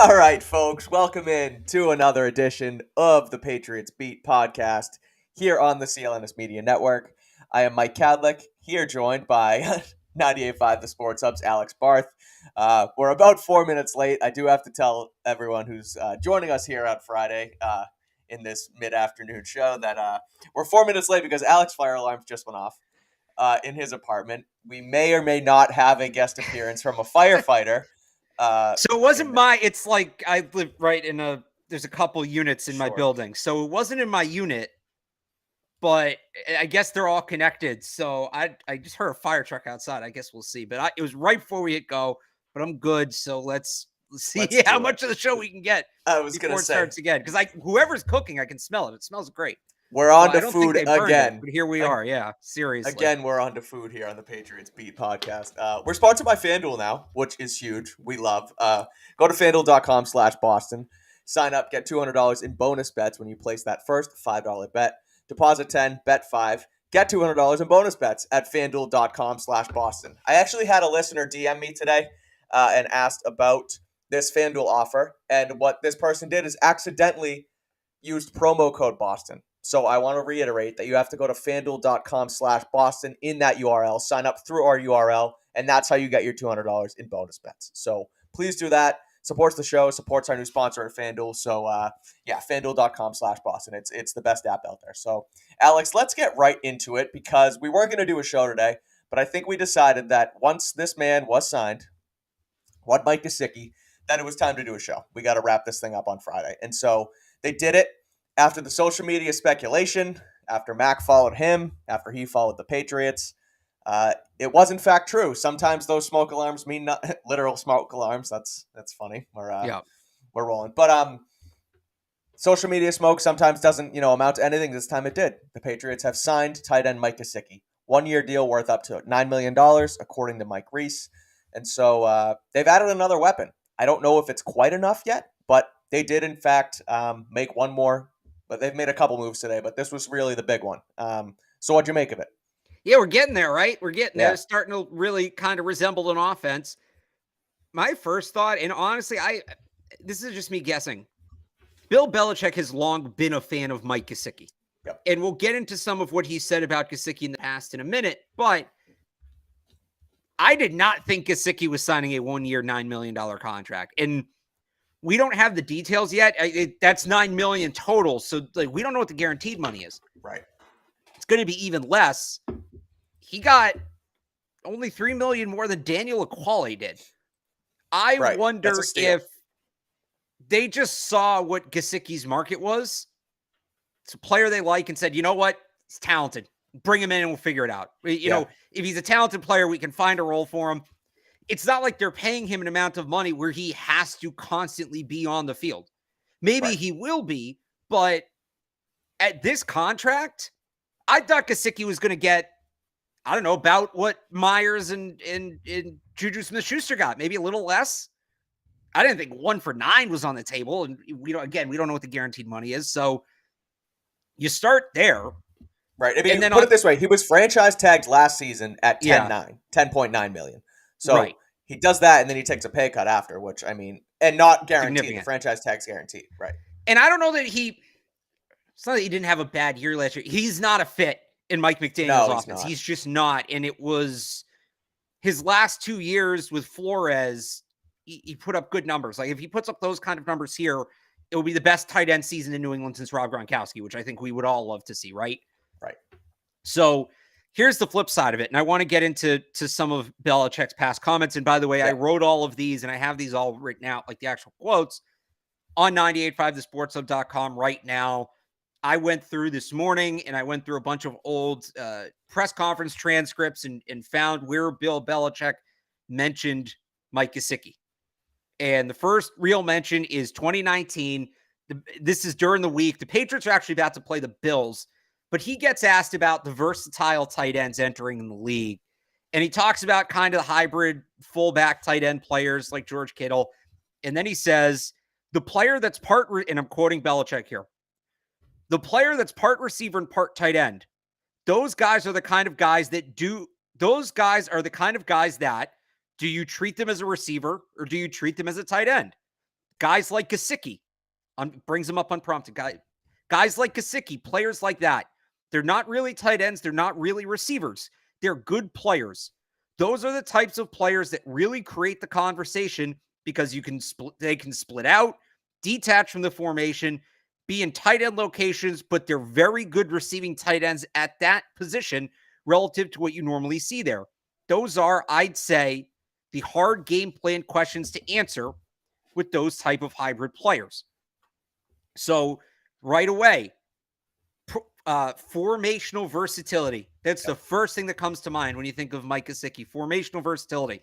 All right, folks, welcome in to another edition of the Patriots Beat Podcast here on the CLNS Media Network. I am Mike Kadlick, here joined by 98.5 The Sports Hub's Alex Barth. We're about 4 minutes late. I do have to tell everyone who's joining us here on Friday in this mid-afternoon show that we're 4 minutes late because Alex's fire alarms just went off in his apartment. We may or may not have a guest appearance from a firefighter. So it wasn't it's like I live right in there's a couple units in my building. So it wasn't in my unit, but I guess they're all connected. So I just heard a fire truck outside. I guess we'll see. But it was right before we hit go, but I'm good. So let's see how much of the show we can get before it starts again. Because whoever's cooking, I can smell it. It smells great. We're on to food again. But here we are. Yeah, seriously. Again, we're on to food here on the Patriots Beat Podcast. We're sponsored by FanDuel now, which is huge. We love. Go to FanDuel.com/Boston. Sign up, get $200 in bonus bets when you place that first $5 bet. Deposit 10, bet 5. Get $200 in bonus bets at FanDuel.com/Boston. I actually had a listener DM me today and asked about this FanDuel offer. And what this person did is accidentally used promo code Boston. So I want to reiterate that you have to go to FanDuel.com/Boston in that URL, sign up through our URL, and that's how you get your $200 in bonus bets. So please do that. Supports the show, supports our new sponsor at FanDuel. So FanDuel.com/Boston. It's the best app out there. So Alex, let's get right into it because we weren't going to do a show today, but I think we decided that once this man was signed, Mike Gesicki, that it was time to do a show. We got to wrap this thing up on Friday. And so they did it. After the social media speculation, after Mac followed him, after he followed the Patriots, it was in fact true. Sometimes those smoke alarms mean not literal smoke alarms. That's funny. We're rolling. But social media smoke sometimes doesn't amount to anything. This time it did. The Patriots have signed tight end Mike Gesicki. 1-year deal worth up to $9 million, according to Mike Reese. And so they've added another weapon. I don't know if it's quite enough yet, but they did in fact make one more. But they've made a couple moves today, but this was really the big one. So what'd you make of it? Yeah, we're getting there, right? We're getting there. It's starting to really kind of resemble an offense. My first thought, and honestly, this is just me guessing. Bill Belichick has long been a fan of Mike Gesicki. Yep. And we'll get into some of what he said about Gesicki in the past in a minute, but I did not think Gesicki was signing a 1-year, $9 million contract. And we don't have the details yet. That's $9 million total. So we don't know what the guaranteed money is. Right. It's going to be even less. He got only $3 million more than Daniel Ekuale did. I wonder if they just saw what Gesicki's market was. It's a player they like and said, you know what? He's talented. Bring him in and we'll figure it out. You know, if he's a talented player, we can find a role for him. It's not like they're paying him an amount of money where he has to constantly be on the field. Maybe he will be, but at this contract, I thought Gesicki was going to get, I don't know, about what Myers and Juju Smith-Schuster got, maybe a little less. I didn't think 1 for $9 was on the table, and we don't know what the guaranteed money is, so you start there. Right. I mean, and then put it this way, he was franchise tagged last season at $10.9 million. So he does that, and then he takes a pay cut after, which, I mean, and not guaranteed. The franchise tag's guaranteed. Right. And I don't know that it's not that he didn't have a bad year last year. He's not a fit in Mike McDaniel's offense. He's just not. And it was his last 2 years with Flores, he put up good numbers. Like if he puts up those kind of numbers here, it will be the best tight end season in New England since Rob Gronkowski, which I think we would all love to see, right? Right. So here's the flip side of it. And I want to get into some of Belichick's past comments. And by the way, I wrote all of these and I have these all written out, like the actual quotes, on 98.5thesportshub.com right now. I went through this morning and I went through a bunch of old press conference transcripts and found where Bill Belichick mentioned Mike Gesicki. And the first real mention is 2019. This is during the week. The Patriots are actually about to play the Bills. But he gets asked about the versatile tight ends entering in the league. And he talks about kind of the hybrid fullback tight end players like George Kittle. And then he says, the player that's and I'm quoting Belichick here, the player that's part receiver and part tight end, those guys are the kind of guys that do you treat them as a receiver or do you treat them as a tight end? Guys like Gesicki brings him up unprompted. Guys like Gesicki, players like that. They're not really tight ends. They're not really receivers. They're good players. Those are the types of players that really create the conversation because they can split out, detach from the formation, be in tight end locations, but they're very good receiving tight ends at that position relative to what you normally see there. Those are, I'd say, the hard game plan questions to answer with those type of hybrid players. So right away, formational versatility. That's the first thing that comes to mind when you think of Mike Gesicki, formational versatility.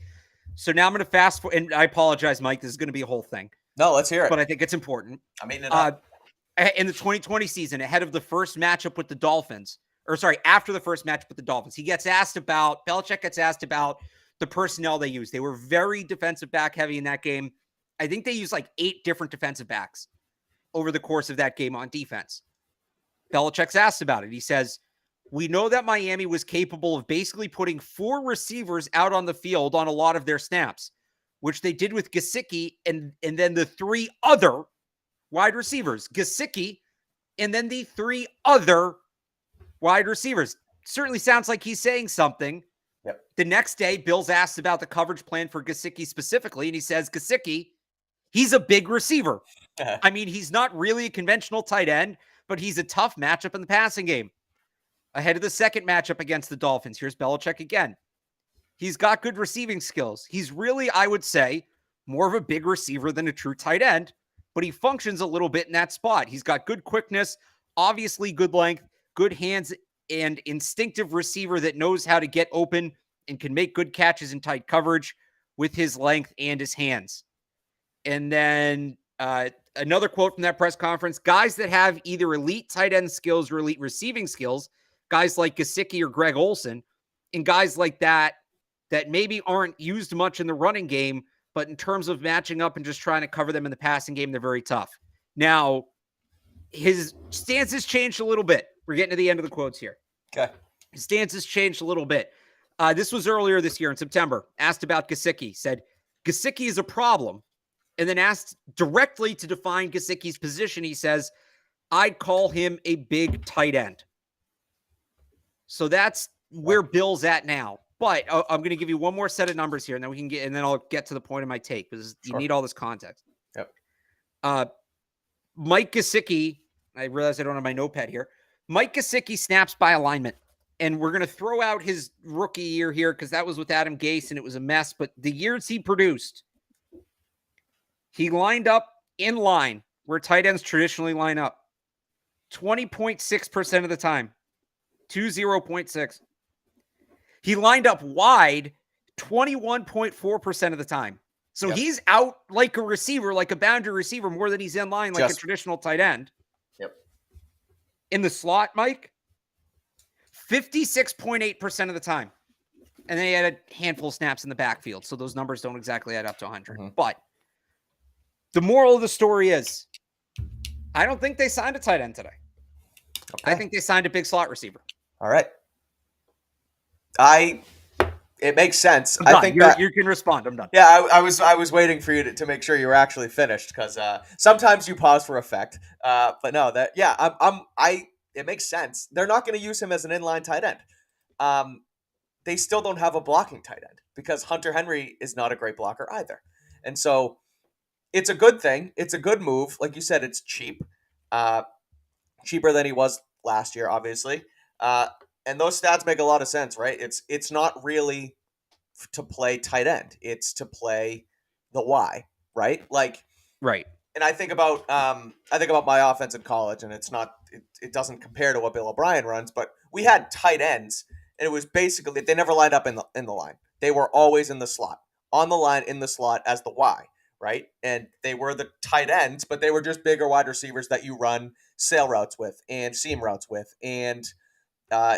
So now I'm going to fast forward, and I apologize, Mike, this is going to be a whole thing. No, let's hear it. But I think it's important. I mean, in the 2020 season, ahead of the first matchup with the Dolphins, after the first matchup with the Dolphins, Belichick gets asked about the personnel they used. They were very defensive back heavy in that game. I think they used like 8 different defensive backs over the course of that game on defense. Belichick's asked about it. He says, we know that Miami was capable of basically putting 4 receivers out on the field on a lot of their snaps, which they did with Gesicki and then the 3 other wide receivers, Gesicki, and then the 3 other wide receivers. Certainly sounds like he's saying something. Yep. The next day, Bill's asked about the coverage plan for Gesicki specifically, and he says, Gesicki, he's a big receiver. I mean, he's not really a conventional tight end, but he's a tough matchup in the passing game. Ahead of the second matchup against the Dolphins, here's Belichick again. He's got good receiving skills. He's really, I would say, more of a big receiver than a true tight end, but he functions a little bit in that spot. He's got good quickness, obviously good length, good hands, and instinctive receiver that knows how to get open and can make good catches in tight coverage with his length and his hands. And then another quote from that press conference, guys that have either elite tight end skills or elite receiving skills, guys like Gesicki or Greg Olsen, and guys like that maybe aren't used much in the running game, but in terms of matching up and just trying to cover them in the passing game, they're very tough. Now, his stance has changed a little bit. We're getting to the end of the quotes here. Okay. His stance has changed a little bit. This was earlier this year in September. Asked about Gesicki. Said, Gesicki is a problem. And then asked directly to define Gesicki's position. He says, I'd call him a big tight end. So that's where Bill's at now. But I'm going to give you one more set of numbers here, and then I'll get to the point of my take because you need all this context. Yep. Mike Gesicki, I realize I don't have my notepad here. Mike Gesicki snaps by alignment. And we're going to throw out his rookie year here because that was with Adam Gase and it was a mess. But the years he produced, he lined up in line where tight ends traditionally line up 20.6% of the time, 20.6. He lined up wide 21.4% of the time. So he's out like a receiver, like a boundary receiver, more than he's in line like a traditional tight end. Yep. In the slot, Mike, 56.8% of the time. And then he had a handful of snaps in the backfield. So those numbers don't exactly add up to 100. Mm-hmm. But the moral of the story is, I don't think they signed a tight end today. Okay. I think they signed a big slot receiver. All right. It makes sense. I think you can respond. I'm done. Yeah, I was waiting for you to make sure you were actually finished because sometimes you pause for effect. But no, it makes sense. They're not going to use him as an inline tight end. They still don't have a blocking tight end because Hunter Henry is not a great blocker either. And so it's a good thing. It's a good move. Like you said, it's cheap. Cheaper than he was last year, obviously. And those stats make a lot of sense, right? It's not really to play tight end. It's to play the Y, right? Right. And I think about my offense in college, and it doesn't compare to what Bill O'Brien runs, but we had tight ends, and it was basically they never lined up in the line. They were always in the slot, on the line in the slot as the Y, right? And they were the tight ends, but they were just bigger wide receivers that you run sail routes with and seam routes with, and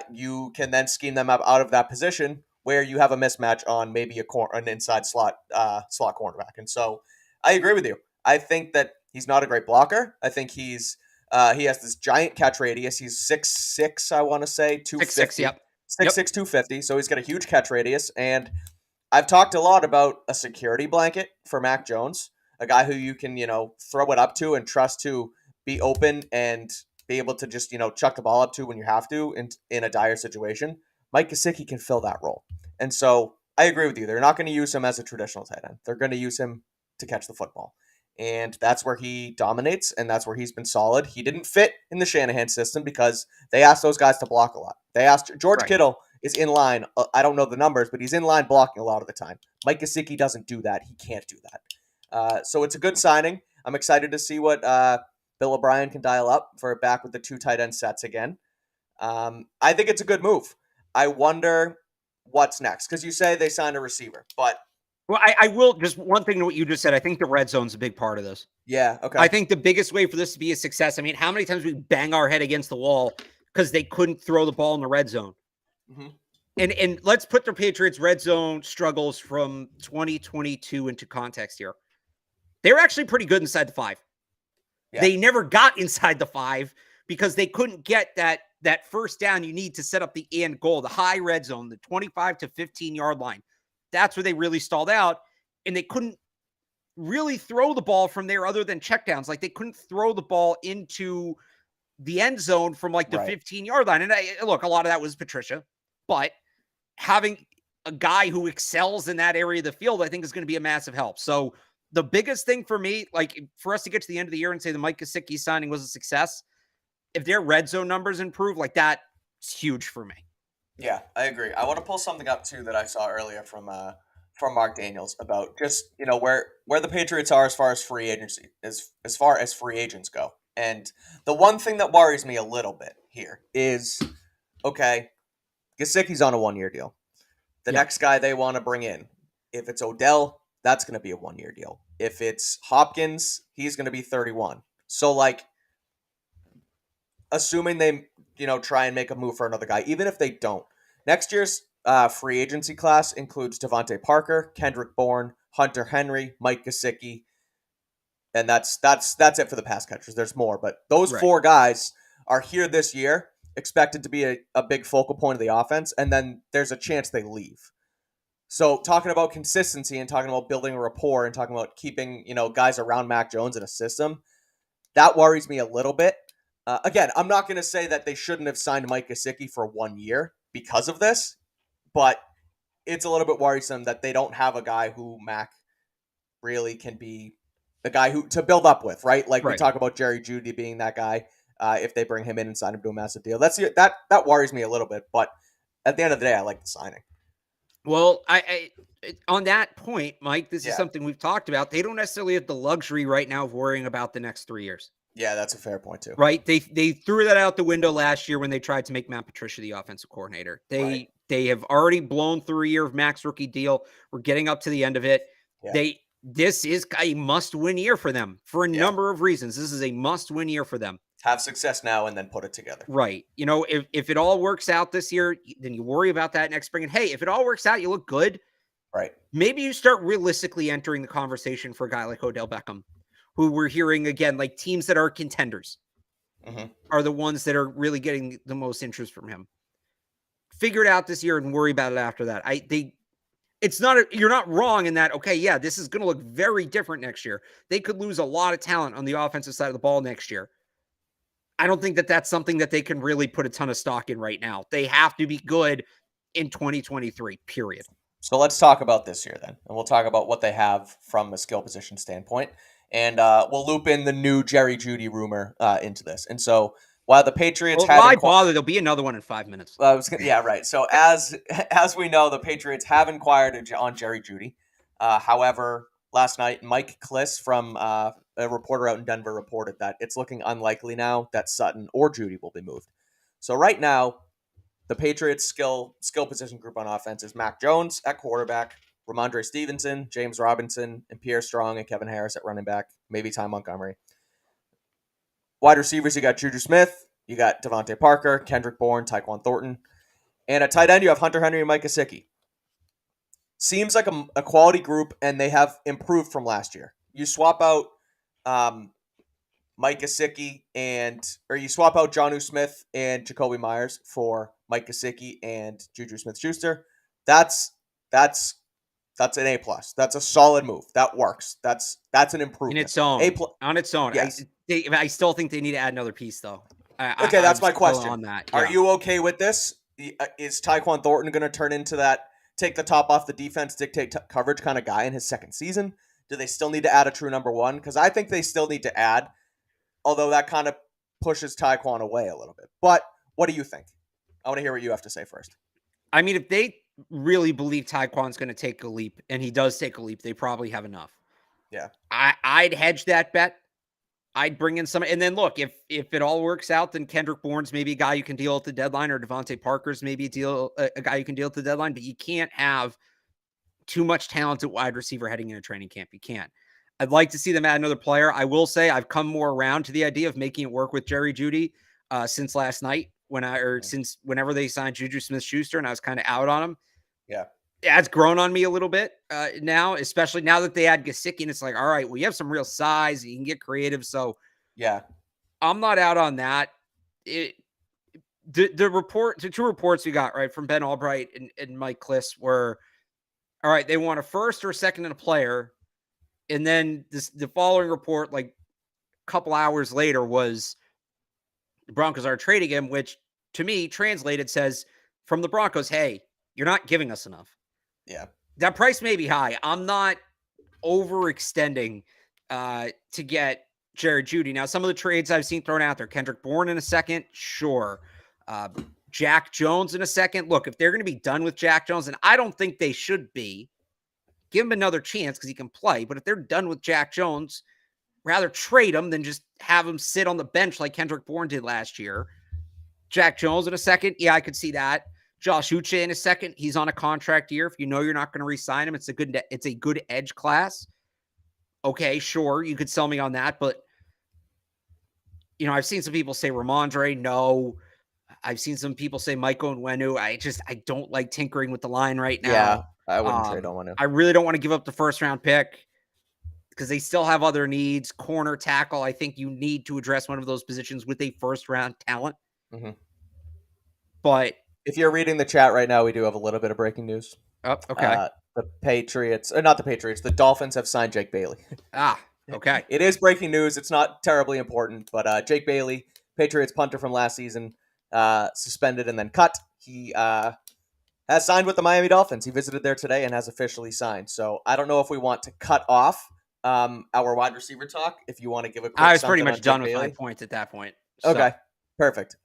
you can then scheme them up out of that position where you have a mismatch on maybe an inside slot cornerback. And so I agree with you. I think that he's not a great blocker. I think he has this giant catch radius. He's 6'6", I want to say, 250. 6'6", yep. 6'6", 250. So he's got a huge catch radius. And I've talked a lot about a security blanket for Mac Jones. a guy who you can, throw it up to and trust to be open and be able to just, chuck the ball up to when you have to in a dire situation. Mike Gesicki can fill that role. And so I agree with you. They're not going to use him as a traditional tight end. They're going to use him to catch the football. And that's where he dominates, and that's where he's been solid. He didn't fit in the Shanahan system because they asked those guys to block a lot. They asked George Kittle is in line. I don't know the numbers, but he's in line blocking a lot of the time. Mike Gesicki doesn't do that. He can't do that. So it's a good signing. I'm excited to see what Bill O'Brien can dial up for back with the 2 tight end sets again. I think it's a good move. I wonder what's next because you say they signed a receiver, but well, I will just one thing to what you just said. I think the red zone's a big part of this. Yeah, okay. I think the biggest way for this to be a success. I mean, how many times we bang our head against the wall because they couldn't throw the ball in the red zone? Mm-hmm. And let's put the Patriots' red zone struggles from 2022 into context here. They're actually pretty good inside the 5. Yeah. They never got inside the 5 because they couldn't get that first down you need to set up the end goal, the high red zone, the 25 to 15-yard line. That's where they really stalled out, and they couldn't really throw the ball from there other than checkdowns. Like, they couldn't throw the ball into the end zone from, like, the 15-yard line. And, look, a lot of that was Patricia, but having a guy who excels in that area of the field, I think, is going to be a massive help. So the biggest thing for me, like, for us to get to the end of the year and say the Mike Gesicki signing was a success, if their red zone numbers improve, like, that's huge for me. Yeah, I agree. I want to pull something up too that I saw earlier from Mark Daniels about just where the Patriots are as far as free agency, as far as free agents go. And the one thing that worries me a little bit here is, okay, Gesicki's on a 1-year deal. The next guy they want to bring in, if it's Odell, that's going to be a 1-year deal. If it's Hopkins, he's going to be 31. So, like, assuming they try and make a move for another guy, even if they don't. Next year's free agency class includes Devontae Parker, Kendrick Bourne, Hunter Henry, Mike Gesicki, and that's it for the pass catchers. There's more, but those 4 guys are here this year, expected to be a big focal point of the offense, and then there's a chance they leave. So talking about consistency and talking about building a rapport and talking about keeping guys around Mac Jones in a system, that worries me a little bit. Again, I'm not going to say that they shouldn't have signed Mike Gesicki for 1 year because of this, but it's a little bit worrisome that they don't have a guy who Mac really can be the guy who to build up with, right? Like we talk about Jerry Jeudy being that guy. If they bring him in and sign him to a massive deal, that worries me a little bit. But at the end of the day, I like the signing. Well, I on that point, Mike, this is something we've talked about. They don't necessarily have the luxury right now of worrying about the next 3 years. Yeah, that's a fair point too. Right? They threw that out the window last year when they tried to make Matt Patricia the offensive coordinator. They have already blown through a year of Mac's rookie deal. We're getting up to the end of it. Yeah. This is a must-win year for them for a number of reasons. This is a must-win year for them. Have success now and then put it together. Right. If it all works out this year, then you worry about that next spring. And hey, if it all works out, you look good. Right. Maybe you start realistically entering the conversation for a guy like Odell Beckham, who we're hearing again, like teams that are contenders are the ones that are really getting the most interest from him. Figure it out this year and worry about it after that. You're not wrong in that. Okay. Yeah, this is going to look very different next year. They could lose a lot of talent on the offensive side of the ball next year. I don't think that that's something that they can really put a ton of stock in right now. They have to be good in 2023, period. So let's talk about this year then. And we'll talk about what they have from a skill position standpoint. And we'll loop in the new Jerry Jeudy rumor into this. And so while the Patriots why bother? There'll be another one in 5 minutes. Yeah, right. So as we know, the Patriots have inquired on Jerry Jeudy. However, last night, Mike Kliss from a reporter out in Denver reported that it's looking unlikely now that Sutton or Jeudy will be moved. So right now, the Patriots skill position group on offense is Mac Jones at quarterback, Ramondre Stevenson, James Robinson, and Pierre Strong and Kevin Harris at running back, maybe Ty Montgomery. Wide receivers, you got Juju Smith, you got Devontae Parker, Kendrick Bourne, Tyquan Thornton. And at tight end, you have Hunter Henry and Mike Gesicki. Seems like a quality group, and they have improved from last year. You swap out Mike Gesicki or you swap out Jonnu Smith and Jacoby Myers for Mike Gesicki and Juju Smith-Schuster. That's That's an A+. That's a solid move. That works. That's an improvement. In its own. A+. On its own. Yes. I still think they need to add another piece, though. Okay, that's my question. On that. Are Yeah. you okay with this? Is Tyquan Thornton going to turn into that take the top off the defense, dictate coverage kind of guy in his second season? Do they still need to add a true number one? Because I think they still need to add, although that kind of pushes Tyquan away a little bit. But what do you think? I want to hear what you have to say first. I mean, if they really believe Tyquan's going to take a leap, and he does take a leap, they probably have enough. Yeah. I'd hedge that bet. I'd bring in some, and then look, if it all works out, then Kendrick Bourne's maybe a guy you can deal at the deadline, or Devontae Parker's maybe a guy you can deal at the deadline, but you can't have too much talent at wide receiver heading into training camp. You can't. I'd like to see them add another player. I will say I've come more around to the idea of making it work with Jerry Jeudy since last night since whenever they signed Juju Smith-Schuster, and I was kind of out on him. Yeah. It's grown on me a little bit now, especially now that they add Gesicki, and it's like, all right, well, you have some real size. You can get creative. So yeah, I'm not out on that. The two reports we got, right, from Ben Albright and Mike Kliss were, all right, they want a first or a second and a player. And then the following report, like a couple hours later, was the Broncos are trading him, which to me translated says from the Broncos, hey, you're not giving us enough. Yeah. That price may be high. I'm not overextending to get Jared Jeudy. Now, some of the trades I've seen thrown out there, Kendrick Bourne in a second, sure. Jack Jones in a second. Look, if they're going to be done with Jack Jones, and I don't think they should be, give him another chance because he can play. But if they're done with Jack Jones, rather trade him than just have him sit on the bench like Kendrick Bourne did last year. Jack Jones in a second. Yeah, I could see that. Josh Uche in a second. He's on a contract year. If you know you're not going to re-sign him, it's a good edge class. Okay, sure, you could sell me on that, but I've seen some people say Ramondre. No, I've seen some people say Michael Onwenu. I don't like tinkering with the line right now. Yeah, I wouldn't trade Onwenu. I really don't want to give up the first round pick because they still have other needs. Corner, tackle. I think you need to address one of those positions with a first round talent. Mm-hmm. But if you're reading the chat right now, we do have a little bit of breaking news. Oh, okay. The Dolphins have signed Jake Bailey. Okay. It is breaking news. It's not terribly important, but Jake Bailey, Patriots punter from last season, suspended and then cut. He has signed with the Miami Dolphins. He visited there today and has officially signed. So I don't know if we want to cut off our wide receiver talk. If you want to give a quick I was pretty much done with my points at that point. So. Okay, perfect.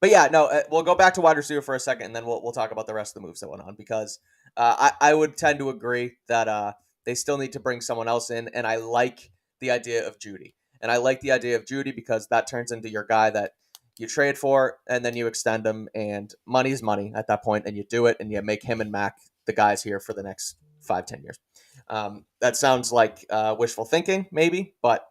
But yeah, no, we'll go back to wide receiver for a second, and then we'll talk about the rest of the moves that went on, because I would tend to agree that they still need to bring someone else in, and I like the idea of Jeudy. And I like the idea of Jeudy because that turns into your guy that you trade for, and then you extend him, and money is money at that point, and you do it, and you make him and Mac the guys here for the next 5-10 years. That sounds like wishful thinking, maybe, but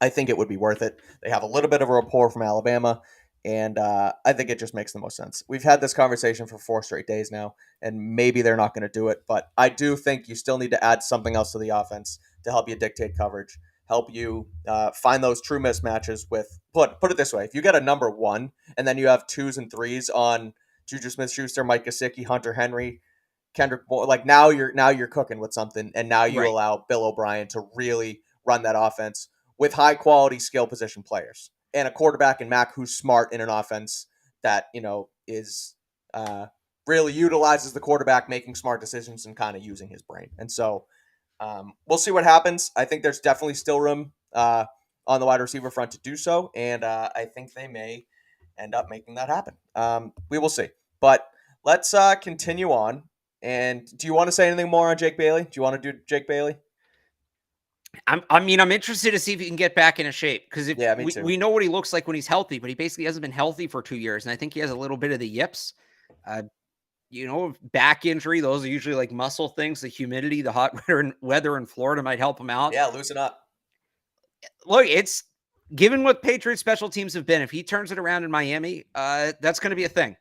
I think it would be worth it. They have a little bit of a rapport from Alabama, and I think it just makes the most sense. We've had this conversation for 4 straight days now, and maybe they're not going to do it, but I do think you still need to add something else to the offense to help you dictate coverage, help you find those true mismatches with, put it this way, if you get a number 1, and then you have 2s and 3s on Juju Smith-Schuster, Mike Gesicki, Hunter Henry, Kendrick Bourne, like now you're cooking with something, and now you allow Bill O'Brien to really run that offense with high-quality skill position players. And a quarterback in Mac who's smart in an offense that, is really utilizes the quarterback making smart decisions and kind of using his brain. And so we'll see what happens. I think there's definitely still room on the wide receiver front to do so. And I think they may end up making that happen. We will see. But let's continue on. And do you want to say anything more on Jake Bailey? Do you want to do Jake Bailey? I'm interested to see if he can get back into shape, because we know what he looks like when he's healthy, but he basically hasn't been healthy for 2 years, and I think he has a little bit of the yips. Back injury; those are usually like muscle things. The humidity, the hot weather in Florida might help him out. Yeah, loosen up. Look, it's given what Patriots special teams have been. If he turns it around in Miami, that's going to be a thing.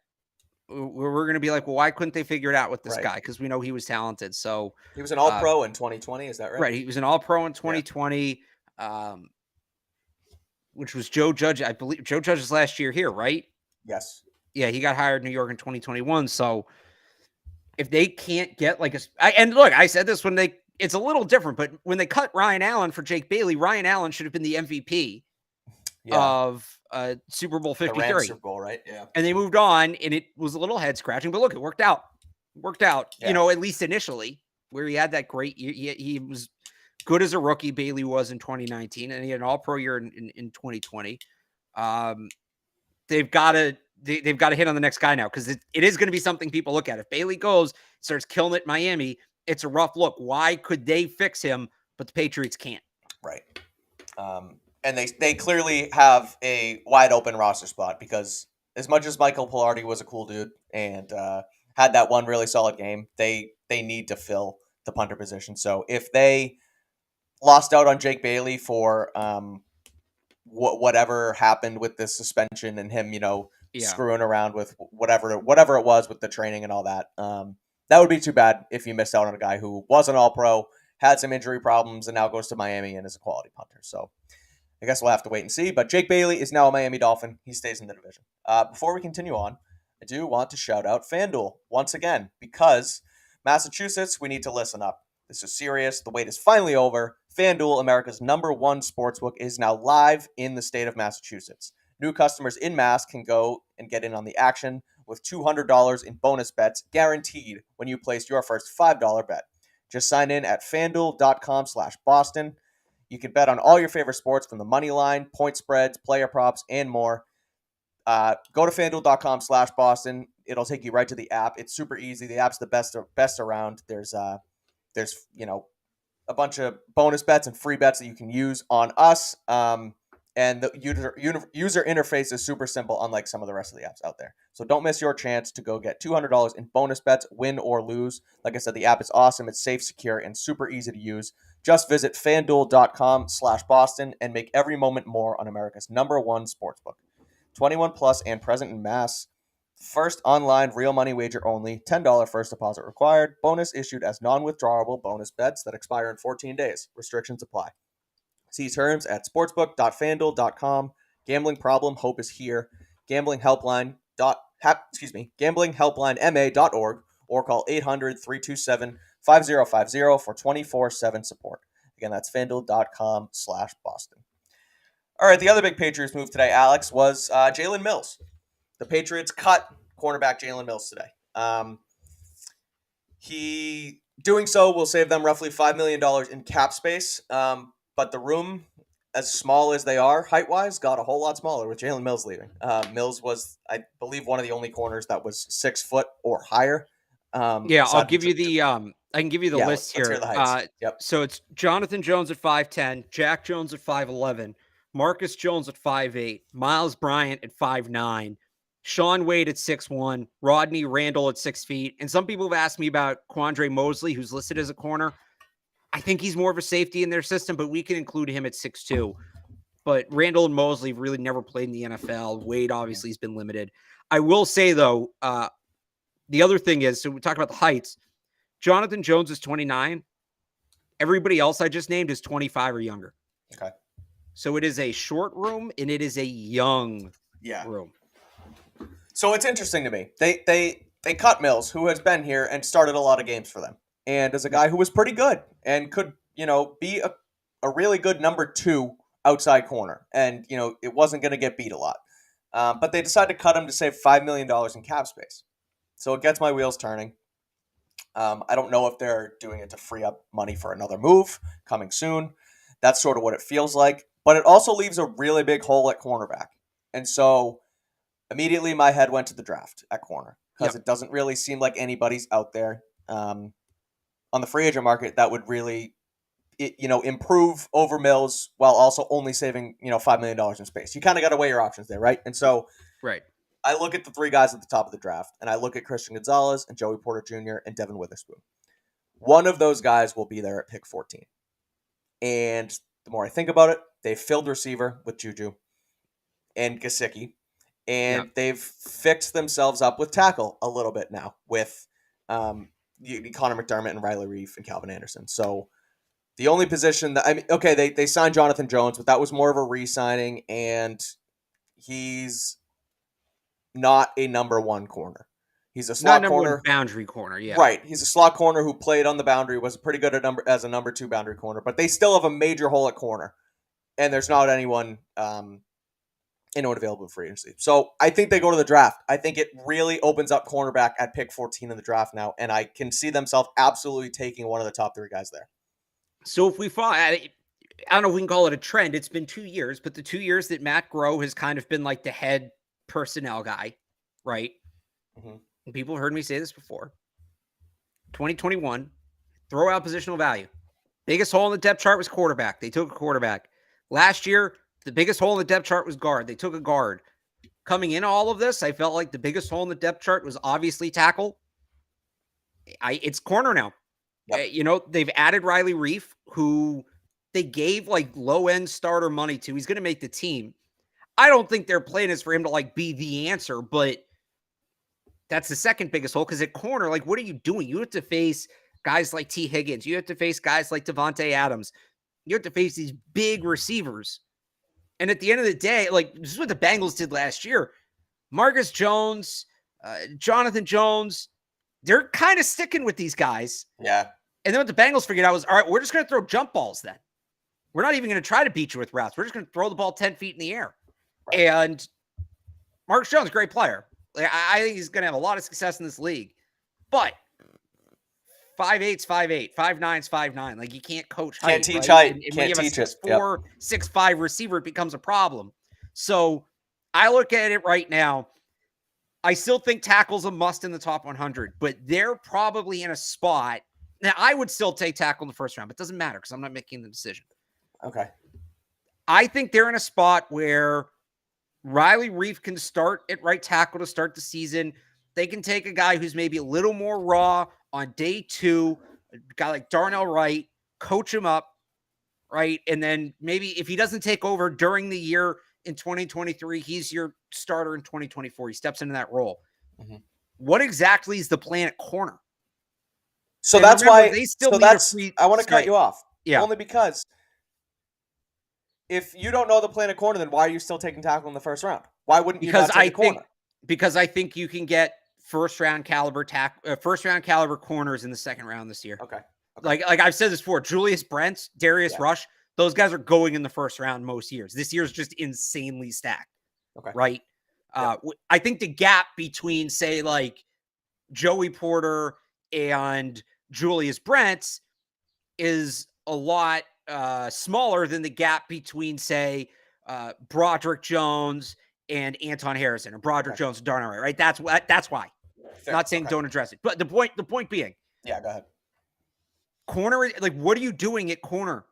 We're going to be like, well, why couldn't they figure it out with this guy? Because we know he was talented. So he was an All-Pro in 2020. Is that right? Right. He was an All-Pro in 2020, which was Joe Judge. I believe Joe Judge's last year here, right? Yes. Yeah, he got hired in New York in 2021. So if they can't get like and look, I said this it's a little different, but when they cut Ryan Allen for Jake Bailey, Ryan Allen should have been the MVP of Super Bowl 53. The Rams Super Bowl, right? Yeah. And they moved on, and it was a little head scratching, but look, it worked out. Yeah. At least initially, where he had that great year. He was good as a rookie. Bailey was in 2019, and he had an all-pro year in 2020. They've got to hit on the next guy now, because it is going to be something people look at. If Bailey starts killing it in Miami, it's a rough look. Why could they fix him, but the Patriots can't? Right. And they clearly have a wide open roster spot, because as much as Michael Pilardi was a cool dude and had that one really solid game, they need to fill the punter position. So if they lost out on Jake Bailey for whatever happened with this suspension and him, screwing around with whatever it was with the training and all that, that would be too bad if you missed out on a guy who was an all-pro, had some injury problems, and now goes to Miami and is a quality punter. So I guess we'll have to wait and see. But Jake Bailey is now a Miami Dolphin. He stays in the division. Before we continue on, I do want to shout out FanDuel once again, because Massachusetts, we need to listen up. This is serious. The wait is finally over. FanDuel, America's #1 sportsbook, is now live in the state of Massachusetts. New customers in Mass can go and get in on the action with $200 in bonus bets guaranteed when you place your first $5 bet. Just sign in at FanDuel.com/Boston. You can bet on all your favorite sports, from the money line, point spreads, player props, and more. Go to FanDuel.com/Boston. It'll take you right to the app. It's super easy. The app's the best around. There's a bunch of bonus bets and free bets that you can use on us. And the user interface is super simple, unlike some of the rest of the apps out there. So don't miss your chance to go get $200 in bonus bets, win or lose. Like I said, the app is awesome. It's safe, secure, and super easy to use. Just visit FanDuel.com/Boston and make every moment more on America's #1 sportsbook. 21 plus and present in Mass. First online real money wager only. $10 first deposit required. Bonus issued as non-withdrawable bonus bets that expire in 14 days. Restrictions apply. See terms at sportsbook.fanduel.com. Gambling problem? Hope is here. gamblinghelplinema.org or call 800-327-5050 for 24/7 support. Again, that's fanduel.com/Boston. All right, the other big Patriots move today, Alex, was Jalen Mills. The Patriots cut cornerback Jalen Mills today. He doing so will save them roughly $5 million in cap space. But the room, as small as they are height-wise, got a whole lot smaller with Jalen Mills leaving. Mills was, I believe, one of the only corners that was 6 foot or higher. I'll give you the I can give you the list here. Yep. So it's Jonathan Jones at 5'10", Jack Jones at 5'11", Marcus Jones at 5'8", Miles Bryant at 5'9", Sean Wade at 6'1", Rodney Randall at 6 feet. And some people have asked me about Quandre Mosley, who's listed as a corner. I think he's more of a safety in their system, but we can include him at 6'2". But Randall and Mosley really never played in the NFL. Wade obviously has been limited. I will say, though, the other thing is, so we talk about the heights. Jonathan Jones is 29. Everybody else I just named is 25 or younger. Okay. So it is a short room, and it is a young room. So it's interesting to me. They cut Mills, who has been here and started a lot of games for them, and as a guy who was pretty good and could, be a really good #2 outside corner. And, it wasn't going to get beat a lot. But they decided to cut him to save $5 million in cap space. So it gets my wheels turning. I don't know if they're doing it to free up money for another move coming soon. That's sort of what it feels like. But it also leaves a really big hole at cornerback. And so immediately my head went to the draft at corner, because it doesn't really seem like anybody's out there on the free agent market that would really, improve over Mills while also only saving, $5 million in space. You kind of got to weigh your options there, right? And so I look at the 3 guys at the top of the draft, and I look at Christian Gonzalez and Joey Porter Jr. and Devin Witherspoon. One of those guys will be there at pick 14. And the more I think about it, they've filled receiver with Juju and Gesicki, and they've fixed themselves up with tackle a little bit now with Connor McDermott and Riley Reif and Calvin Anderson. So the only position that, they signed Jonathan Jones, but that was more of a re-signing, and he's not a #1 corner. He's a slot number corner. One boundary corner, yeah. Right. He's a slot corner who played on the boundary, was pretty good as a number 2 boundary corner, but they still have a major hole at corner. And there's not anyone available in free agency. So I think they go to the draft. I think it really opens up cornerback at pick 14 in the draft now, and I can see themselves absolutely taking one of the top 3 guys there. So if we fall, I don't know if we can call it a trend. It's been 2 years, but the 2 years that Matt Groh has kind of been like the head personnel guy, right? Mm-hmm. And people have heard me say this before. 2021, throw out positional value. Biggest hole in the depth chart was quarterback. They took a quarterback. Last year, the biggest hole in the depth chart was guard. They took a guard. Coming into all of this, I felt like the biggest hole in the depth chart was obviously tackle. It's corner now. Yep. They've added Riley Reif, who they gave like low-end starter money to. He's going to make the team. I don't think their plan is for him to like be the answer, but that's the second biggest hole because at corner, like, what are you doing? You have to face guys like T. Higgins. You have to face guys like Devontae Adams. You have to face these big receivers. And at the end of the day, like, this is what the Bengals did last year. Marcus Jones, Jonathan Jones, they're kind of sticking with these guys. Yeah. And then what the Bengals figured out was, all right, we're just going to throw jump balls then. We're not even going to try to beat you with routes. We're just going to throw the ball 10 feet in the air. Right. And Marcus Jones, great player. Like, I think he's going to have a lot of success in this league. But 5'8's 5'8, 5'9's 5'9. Like, you can't coach height. Can't teach height. And can't when you have teach a 6'4", 6'5 receiver, it becomes a problem. So I look at it right now. I still think tackle's a must in the top 100, but they're probably in a spot. Now, I would still take tackle in the first round, but it doesn't matter because I'm not making the decision. Okay. I think they're in a spot where Riley Reif can start at right tackle to start the season. They can take a guy who's maybe a little more raw on day 2, a guy like Darnell Wright, coach him up, right? And then maybe if he doesn't take over during the year in 2023, he's your starter in 2024. He steps into that role. Mm-hmm. What exactly is the plan at corner? So and that's remember, why they still I want to cut you off. Yeah. Only because if you don't know the plan at corner, then why are you still taking tackle in the first round? Why wouldn't you not take corner? Because I think you can get first round caliber corners in the second round this year. Okay. Like I've said this before, Julius Brents, Darius Rush, those guys are going in the first round most years. This year's just insanely stacked. Okay. Right. Yeah. I think the gap between, say, like Joey Porter and Julius Brents is a lot smaller than the gap between, say, Broderick Jones and Anton Harrison, or Broderick Jones and Darnell Wright, right? That's why. Fair. Not saying don't address it, but the point being, go ahead. Corner, like, what are you doing at corner?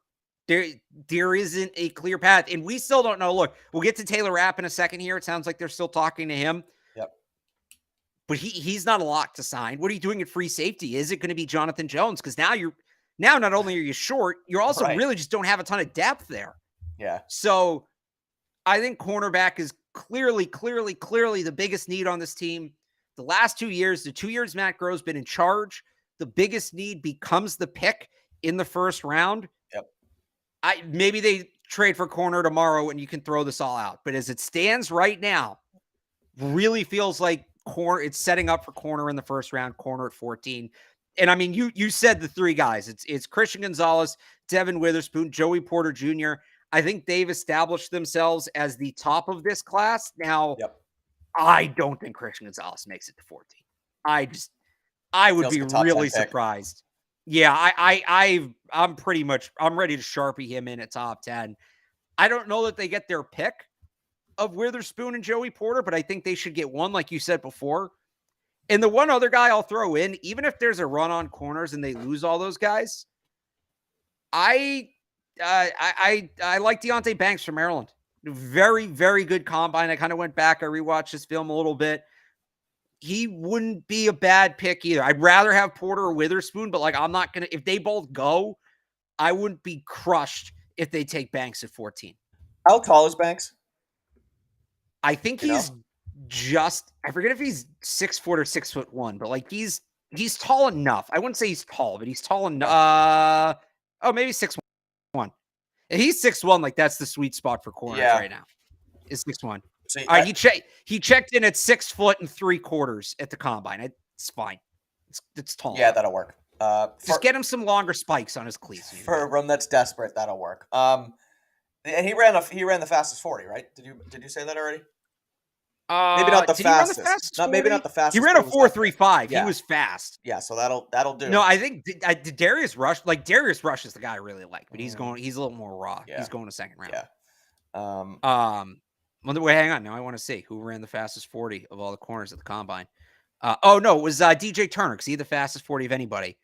There isn't a clear path, and we still don't know. Look, we'll get to Taylor Rapp in a second here. It sounds like they're still talking to him. Yep. But he's not a lock to sign. What are you doing at free safety? Is it going to be Jonathan Jones? Because now not only are you short, you're also really just don't have a ton of depth there. Yeah. So I think cornerback is clearly the biggest need on this team. The last 2 years, the 2 years Matt Groh's been in charge, the biggest need becomes the pick in the first round. Yep. Maybe they trade for corner tomorrow and you can throw this all out. But as it stands right now, really feels like it's setting up for corner in the first round, corner at 14. And I mean, you said the 3 guys. It's Christian Gonzalez, Devin Witherspoon, Joey Porter Jr. I think they've established themselves as the top of this class. Now, I don't think Christian Gonzalez makes it to 14. I would be really surprised. Yeah, I'm ready to Sharpie him in at top 10. I don't know that they get their pick of Witherspoon and Joey Porter, but I think they should get one, like you said before. And the one other guy I'll throw in, even if there's a run on corners and they lose all those guys, I like Deonte Banks from Maryland. Very, very good combine. I kind of went back. I rewatched his film a little bit. He wouldn't be a bad pick either. I'd rather have Porter or Witherspoon, but like, I'm not going to, if they both go, I wouldn't be crushed if they take Banks at 14. How tall is Banks? I think he's just, I forget if he's 6 foot or 6'1", but like he's tall enough. I wouldn't say he's tall, but he's tall enough. Maybe 6'1". If he's 6'1", like that's the sweet spot for corners right now. Is 6'1". So All right, he checked in at 6 foot and 3/4 at the combine. It's fine. It's tall. Yeah, that'll work. Just get him some longer spikes on his cleats. For a room that's desperate, that'll work. And he ran the fastest 40, right? Did you say that already? Maybe not the fastest. Maybe not the fastest. He ran a 4.35. Yeah. He was fast. Yeah, so that'll do. No, I think Darius Rush. Like Darius Rush is the guy I really like, but he's a little more raw. Yeah. He's going to second round. Yeah. Wait, hang on. Now I want to see who ran the fastest 40 of all the corners at the combine. Oh no, it was DJ Turner because he had the fastest 40 of anybody.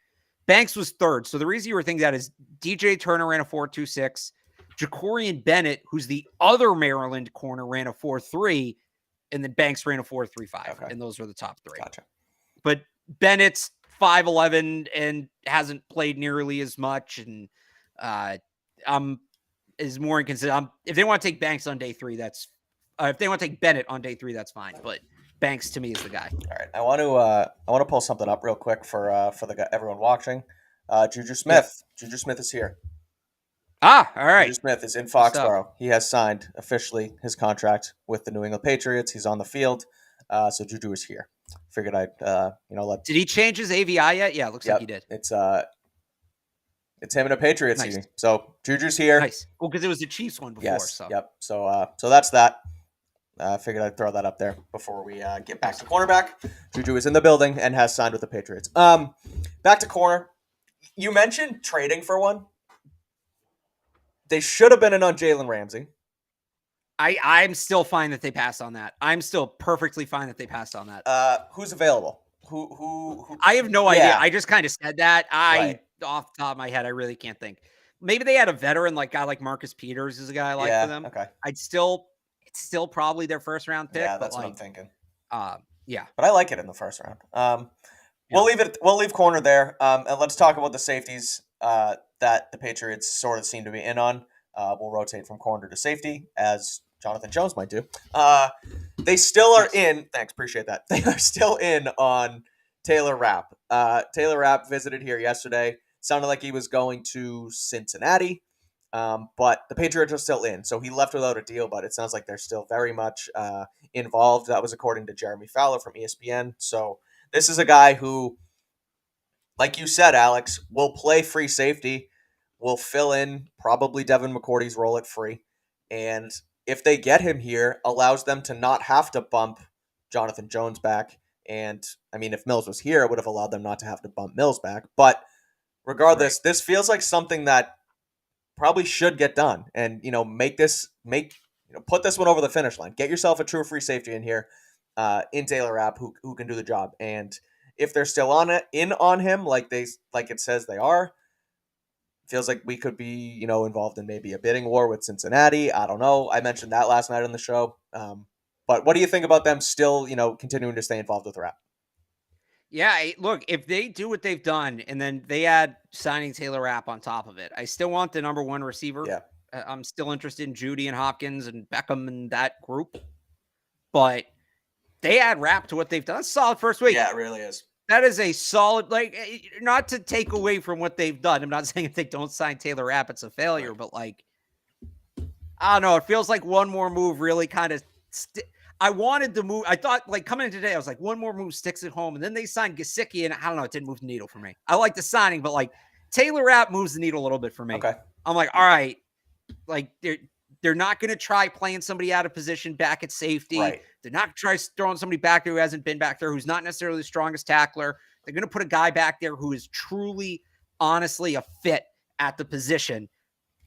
Banks was third. So the reason you were thinking that is DJ Turner ran a 4.26. Jacorian Bennett, who's the other Maryland corner, ran a 4.3, and then Banks ran a 4.35. Okay. And those are the top three. Gotcha. But Bennett's 5'11" and hasn't played nearly as much, and is more inconsistent. If they want to take Banks on day 3, that's if they want to take Bennett on day 3, that's fine. But Banks to me is the guy. All right, I want to pull something up real quick for the guy, everyone watching. Juju Smith. Yeah. Juju Smith is here. All right. Juju Smith is in Foxborough. He has signed officially his contract with the New England Patriots. He's on the field. So Juju is here. Figured I'd let. Did he change his AVI yet? Yeah, it looks like he did. It's him and a Patriots nice. So Juju's here. Nice. Well, because it was the Chiefs one before. Yes. So. Yep. So that's that. I figured I'd throw that up there before we get back to cornerback. Juju is in the building and has signed with the Patriots. Back to corner. You mentioned trading for one. They should have been in on Jalen Ramsey. I'm still fine that they passed on that. I'm still perfectly fine that they passed on that. Who's available? Who? I have no idea. I just kind of said that. Off the top of my head, I really can't think. Maybe they had a veteran guy like Marcus Peters is a guy I like for them. Okay. It's still probably their first round pick. Yeah, that's what I'm thinking. Yeah. But I like it in the first round. We'll leave corner there. And let's talk about the safeties that the Patriots sort of seem to be in on. We'll rotate from corner to safety, as Jonathan Jones might do. They still are in. Thanks, appreciate that. They are still in on Taylor Rapp. Taylor Rapp visited here yesterday. Sounded like he was going to Cincinnati, but the Patriots are still in. So he left without a deal, but it sounds like they're still very much involved. That was according to Jeremy Fowler from ESPN. So this is a guy who, like you said, Alex, will play free safety, will fill in probably Devin McCourty's role at free. And if they get him here, allows them to not have to bump Jonathan Jones back. And, I mean, if Mills was here, it would have allowed them not to have to bump Mills back. But regardless, This feels like something that probably should get done. And, put this one over the finish line. Get yourself a true free safety in here in Taylor Rapp who can do the job. And if they're still on him like it says they are, feels like we could be, involved in maybe a bidding war with Cincinnati. I don't know. I mentioned that last night on the show. But what do you think about them still, continuing to stay involved with Rapp? Yeah, look, if they do what they've done and then they add signing Taylor Rapp on top of it, I still want the number one receiver. Yeah. I'm still interested in Judy and Hopkins and Beckham and that group. But they add Rapp to what they've done. Solid first week. Yeah, it really is. That is a solid, not to take away from what they've done. I'm not saying if they don't sign Taylor Rapp, it's a failure, but I don't know. It feels like one more move really kind of. I wanted to move. I thought coming in today, I was like, one more move sticks at home. And then they signed Gesicki, and I don't know, it didn't move the needle for me. I like the signing, but Taylor Rapp moves the needle a little bit for me. Okay. I'm like, all right, they're not going to try playing somebody out of position back at safety. Right. They're not going to try throwing somebody back there who hasn't been back there, who's not necessarily the strongest tackler. They're going to put a guy back there who is truly, honestly a fit at the position.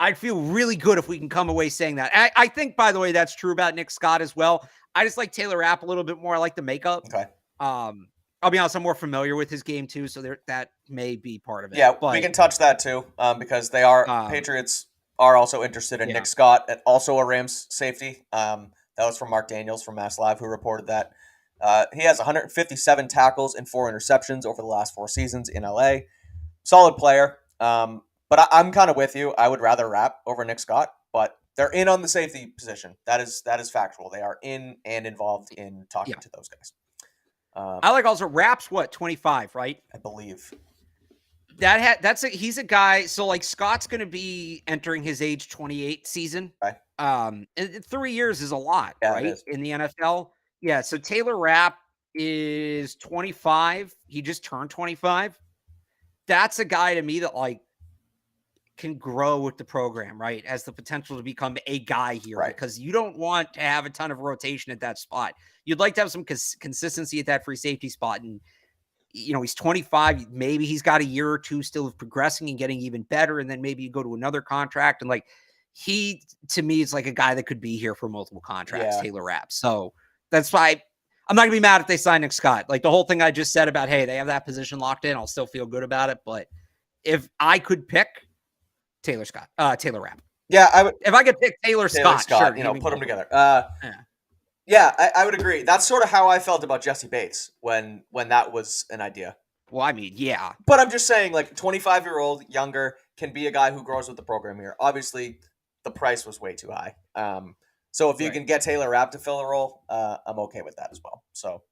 I'd feel really good if we can come away saying that. I think, by the way, that's true about Nick Scott as well. I just like Taylor Rapp a little bit more. I like the makeup. Okay. I'll be honest, I'm more familiar with his game too, so that may be part of it. Yeah, but we can touch that too, because they are Patriots are also interested in Nick Scott, also a Rams safety. That was from Mark Daniels from Mass Live, who reported that he has 157 tackles and 4 interceptions over the last 4 seasons in LA. Solid player. But I'm kind of with you. I would rather Rapp over Nick Scott, but they're in on the safety position. That is factual. They are in and involved in talking to those guys. I like also Rapp's 25, right? I believe. He's a guy. So like Scott's going to be entering his age 28 season. Right. 3 years is a lot, right? In the NFL. Yeah. So Taylor Rapp is 25. He just turned 25. That's a guy to me that like can grow with the program, right? Has the potential to become a guy here, right? Because you don't want to have a ton of rotation at that spot. You'd like to have some consistency at that free safety spot. And, he's 25. Maybe he's got a year or two still of progressing and getting even better. And then maybe you go to another contract. And like he, to me, is like a guy that could be here for multiple contracts, Taylor Rapp. So that's why I'm not gonna be mad if they sign Nick Scott. Like the whole thing I just said about, hey, they have that position locked in. I'll still feel good about it. But if I could pick Taylor Rapp. Yeah, I would. If I could pick Taylor Scott, sure, put them together. Yeah, I would agree. That's sort of how I felt about Jesse Bates when that was an idea. Well, I mean, yeah. But I'm just saying, like, 25-year-old, younger, can be a guy who grows with the program here. Obviously, the price was way too high. So if you can get Taylor Rapp to fill a role, I'm okay with that as well. So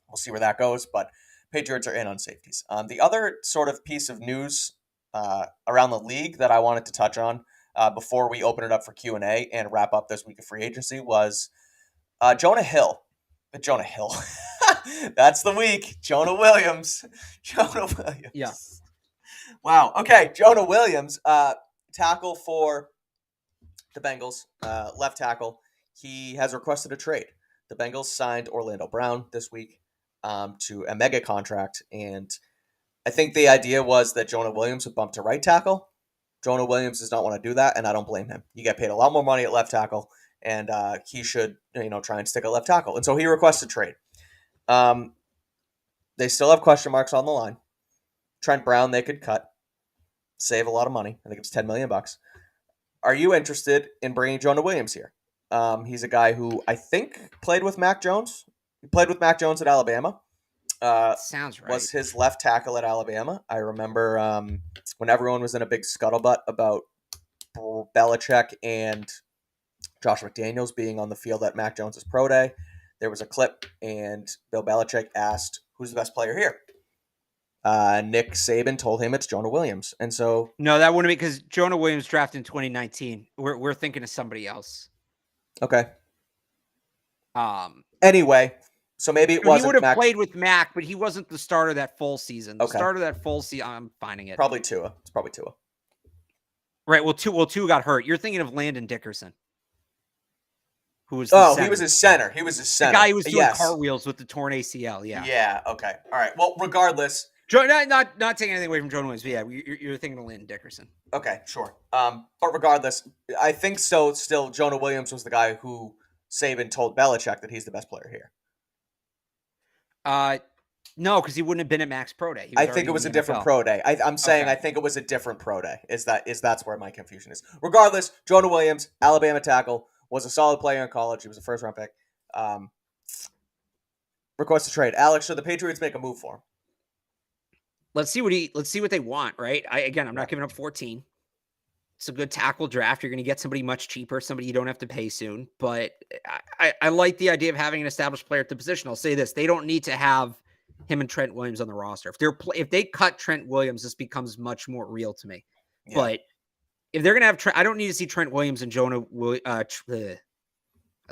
we'll see where that goes. But Patriots are in on safeties. The other sort of piece of news around the league that I wanted to touch on before we open it up for Q&A and wrap up this week of free agency was Jonah Hill. That's the week. Jonah Williams. Yeah. Wow. Okay. Jonah Williams, tackle for the Bengals, left tackle. He has requested a trade. The Bengals signed Orlando Brown this week to a mega contract, and I think the idea was that Jonah Williams would bump to right tackle. Jonah Williams does not want to do that, and I don't blame him. You get paid a lot more money at left tackle, and he should, try and stick a left tackle. And so he requested trade. They still have question marks on the line. Trent Brown they could cut, save a lot of money. I think it's $10 million. Are you interested in bringing Jonah Williams here? He's a guy who I think played with Mac Jones. He played with Mac Jones at Alabama. Sounds right. Was his left tackle at Alabama. I remember when everyone was in a big scuttlebutt about Belichick and Josh McDaniels being on the field at Mac Jones's pro day. There was a clip, and Bill Belichick asked, "Who's the best player here?" Nick Saban told him it's Jonah Williams, and so no, that wouldn't be because Jonah Williams drafted in 2019. We're thinking of somebody else. Okay. Anyway, so maybe it wasn't. He would have played with Mac, but he wasn't the starter that full season. The starter that full season, I'm finding it. Probably Tua. It's probably Tua. Right. Well, Tua got hurt. You're thinking of Landon Dickerson, who was he was his center. The guy who was doing cartwheels with the torn ACL. Yeah. Yeah. Okay. All right. Well, regardless. Not taking anything away from Jonah Williams, but yeah, you're thinking of Landon Dickerson. Okay, sure. But regardless, I think so. Still, Jonah Williams was the guy who Saban told Belichick that he's the best player here. No, because he wouldn't have been at Max Pro Day. I think it was a different pro day. I'm saying I think it was a different pro day. That's where my confusion is. Regardless, Jonah Williams, Alabama tackle, was a solid player in college. He was a first round pick. Request a trade. Alex, should the Patriots make a move for him? Let's see what they want, right? I'm not giving up 14. It's a good tackle draft. You're going to get somebody much cheaper, somebody you don't have to pay soon. But I like the idea of having an established player at the position. I'll say this: they don't need to have him and Trent Williams on the roster. If they cut Trent Williams, this becomes much more real to me. Yeah. But if they're going to have Trent, I don't need to see Trent Williams and Jonah. I'd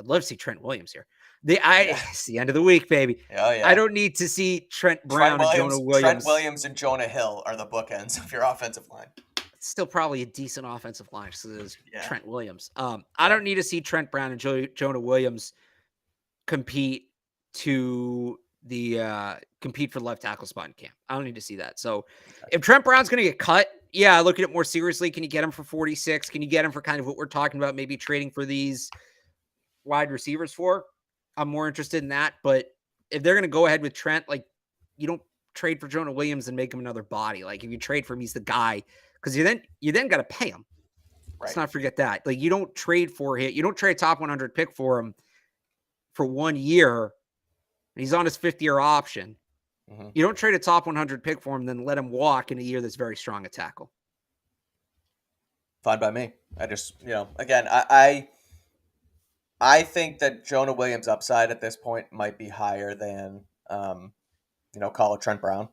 love to see Trent Williams here. It's the end of the week, baby. Oh, yeah. I don't need to see Trent Brown and Jonah Williams. Trent Williams and Jonah Hill are the bookends of your offensive line. It's still probably a decent offensive line. So there's Trent Williams. I don't need to see Trent Brown and Jonah Williams compete for the left tackle spot in camp. I don't need to see that. So if Trent Brown's going to get cut, I look at it more seriously. Can you get him for 46? Can you get him for kind of what we're talking about, maybe trading for these wide receivers for? I'm more interested in that. But if they're going to go ahead with Trent, like, you don't trade for Jonah Williams and make him another body. Like, if you trade for him, he's the guy, because you then got to pay him. Right. Let's not forget that. Like, you don't trade for him. You don't trade a top 100 pick for him for 1 year, and he's on his 5th-year option. Mm-hmm. You don't trade a top 100 pick for him, then let him walk in a year that's very strong at tackle. Fine by me. I just, again, I think that Jonah Williams' upside at this point might be higher than, call it Trent Brown.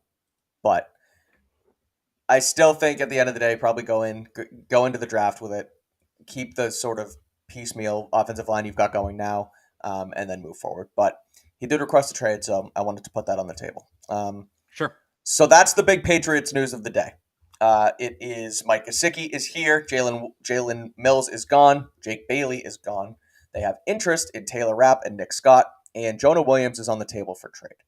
But I still think at the end of the day, probably go into the draft with it, keep the sort of piecemeal offensive line you've got going now, and then move forward. But he did request a trade, so I wanted to put that on the table. Sure. So that's the big Patriots news of the day. It is Mike Gesicki is here. Jalen Mills is gone. Jake Bailey is gone. They have interest in Taylor Rapp and Nick Scott, and Jonah Williams is on the table for trade.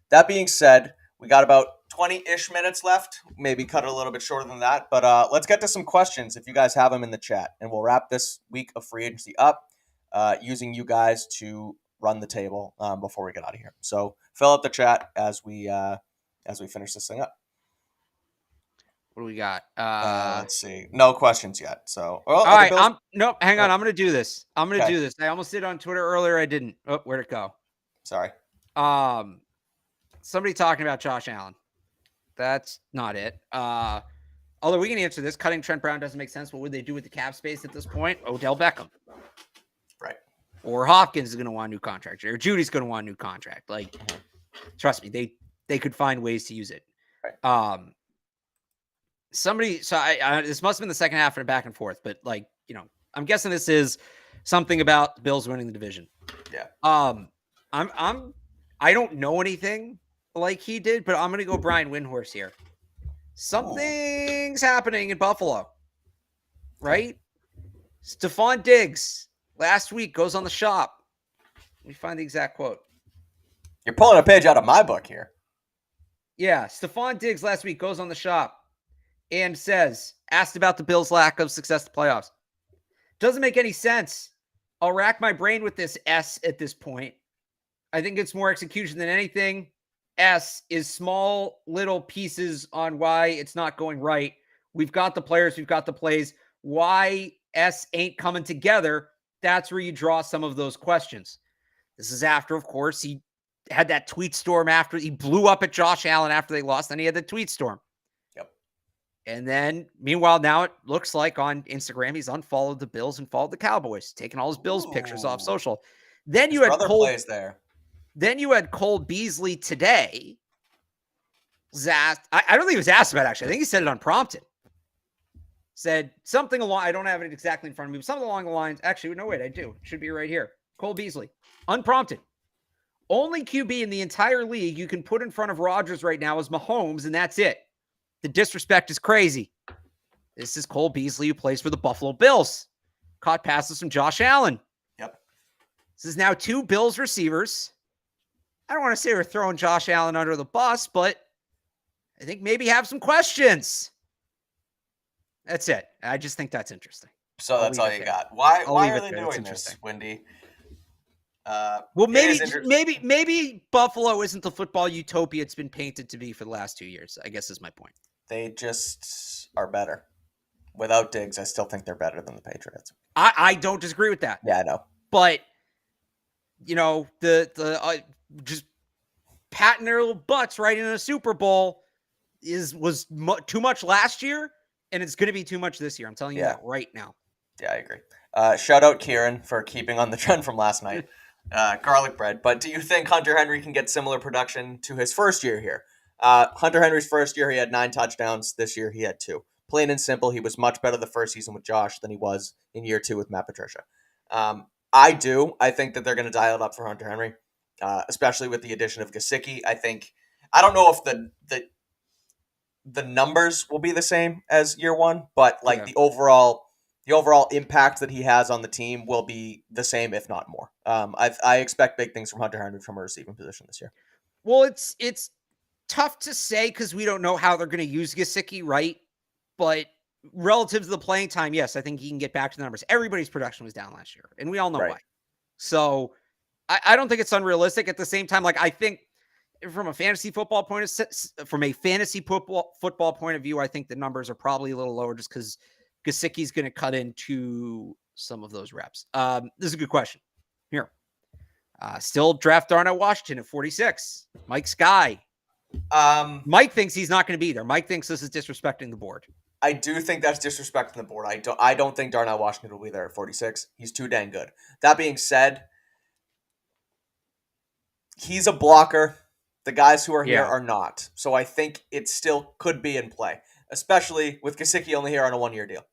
That being said, we got about 20-ish minutes left. Maybe cut it a little bit shorter than that. But let's get to some questions if you guys have them in the chat. And we'll wrap this week of free agency up using you guys to run the table before we get out of here. So fill up the chat as we finish this thing up. What do we got? Let's see. No questions yet. So, all right. Hang on. Oh. I'm going to do this. Do this. I almost did it on Twitter earlier. I didn't. Oh, where'd it go? Sorry. Somebody talking about Josh Allen. That's not it. Although we can answer this. Cutting Trent Brown doesn't make sense. What would they do with the cap space at this point? Odell Beckham. Right. Or Hopkins is going to want a new contract. Or Judy's going to want a new contract. Like, trust me, they could find ways to use it. Right. Somebody, so I this must have been the second half and back and forth, but like, I'm guessing this is something about the Bills winning the division. Yeah. I don't know anything like he did, but I'm going to go Brian Windhorst here. Something's happening in Buffalo, right? Stephon Diggs last week goes on the shop. Let me find the exact quote. You're pulling a page out of my book here. Yeah. Stephon Diggs last week goes on the shop and says, asked about the Bills' lack of success in the playoffs. Doesn't make any sense. I'll rack my brain with this S at this point. I think it's more execution than anything. S is small little pieces on why it's not going right. We've got the players. We've got the plays. Why S ain't coming together. That's where you draw some of those questions. This is after, of course, he had that tweet storm after he blew up at Josh Allen after they lost. Then he had the tweet storm. Yep. And then, meanwhile, now it looks like on Instagram, he's unfollowed the Bills and followed the Cowboys, taking all his Bills pictures off social. Then you had Cole plays there. Then you had Cole Beasley today. I don't think he was asked about it, actually. I think he said it unprompted. Said something along, I don't have it exactly in front of me, but something along the lines, actually, no, wait, I do. It should be right here. Cole Beasley, unprompted. Only QB in the entire league you can put in front of Rodgers right now is Mahomes, and that's it. The disrespect is crazy. This is Cole Beasley, who plays for the Buffalo Bills. Caught passes from Josh Allen. Yep. This is now two Bills receivers. I don't want to say we're throwing Josh Allen under the bus, but I think maybe have some questions. That's it. I just think that's interesting. So that's all you got. Why are they doing this, Wendy? Well, maybe Buffalo isn't the football utopia it's been painted to be for the last 2 years, I guess is my point. They just are better. Without Diggs, I still think they're better than the Patriots. I don't disagree with that. Yeah, I know. But, the just patting their little butts right in a Super Bowl was too much last year, and it's going to be too much this year. I'm telling you that right now. Yeah, I agree. Shout out Kieran for keeping on the trend from last night. Garlic bread. But do you think Hunter Henry can get similar production to his first year here? Hunter Henry's first year, he had 9 touchdowns. This year, he had 2. Plain and simple, he was much better the first season with Josh than he was in year 2 with Matt Patricia. I think that they're going to dial it up for Hunter Henry, especially with the addition of Gesicki. I don't know if the numbers will be the same as year 1, but the overall impact that he has on the team will be the same, if not more. I expect big things from Hunter Henry from a receiving position this year. Well, it's tough to say because we don't know how they're going to use Gesicki, right? But relative to the playing time, yes, I think he can get back to the numbers. Everybody's production was down last year, and we all know why. So I don't think it's unrealistic. At the same time, I think from a fantasy football point of view, I think the numbers are probably a little lower just because Gesicki's going to cut into some of those reps. This is a good question. Here. Still draft Darnell Washington at 46. Mike's guy. Mike thinks he's not going to be there. Mike thinks this is disrespecting the board. I do think that's disrespecting the board. I don't think Darnell Washington will be there at 46. He's too dang good. That being said, he's a blocker. The guys who are here are not. So I think it still could be in play. especially with Gesicki only here on a 1-year deal.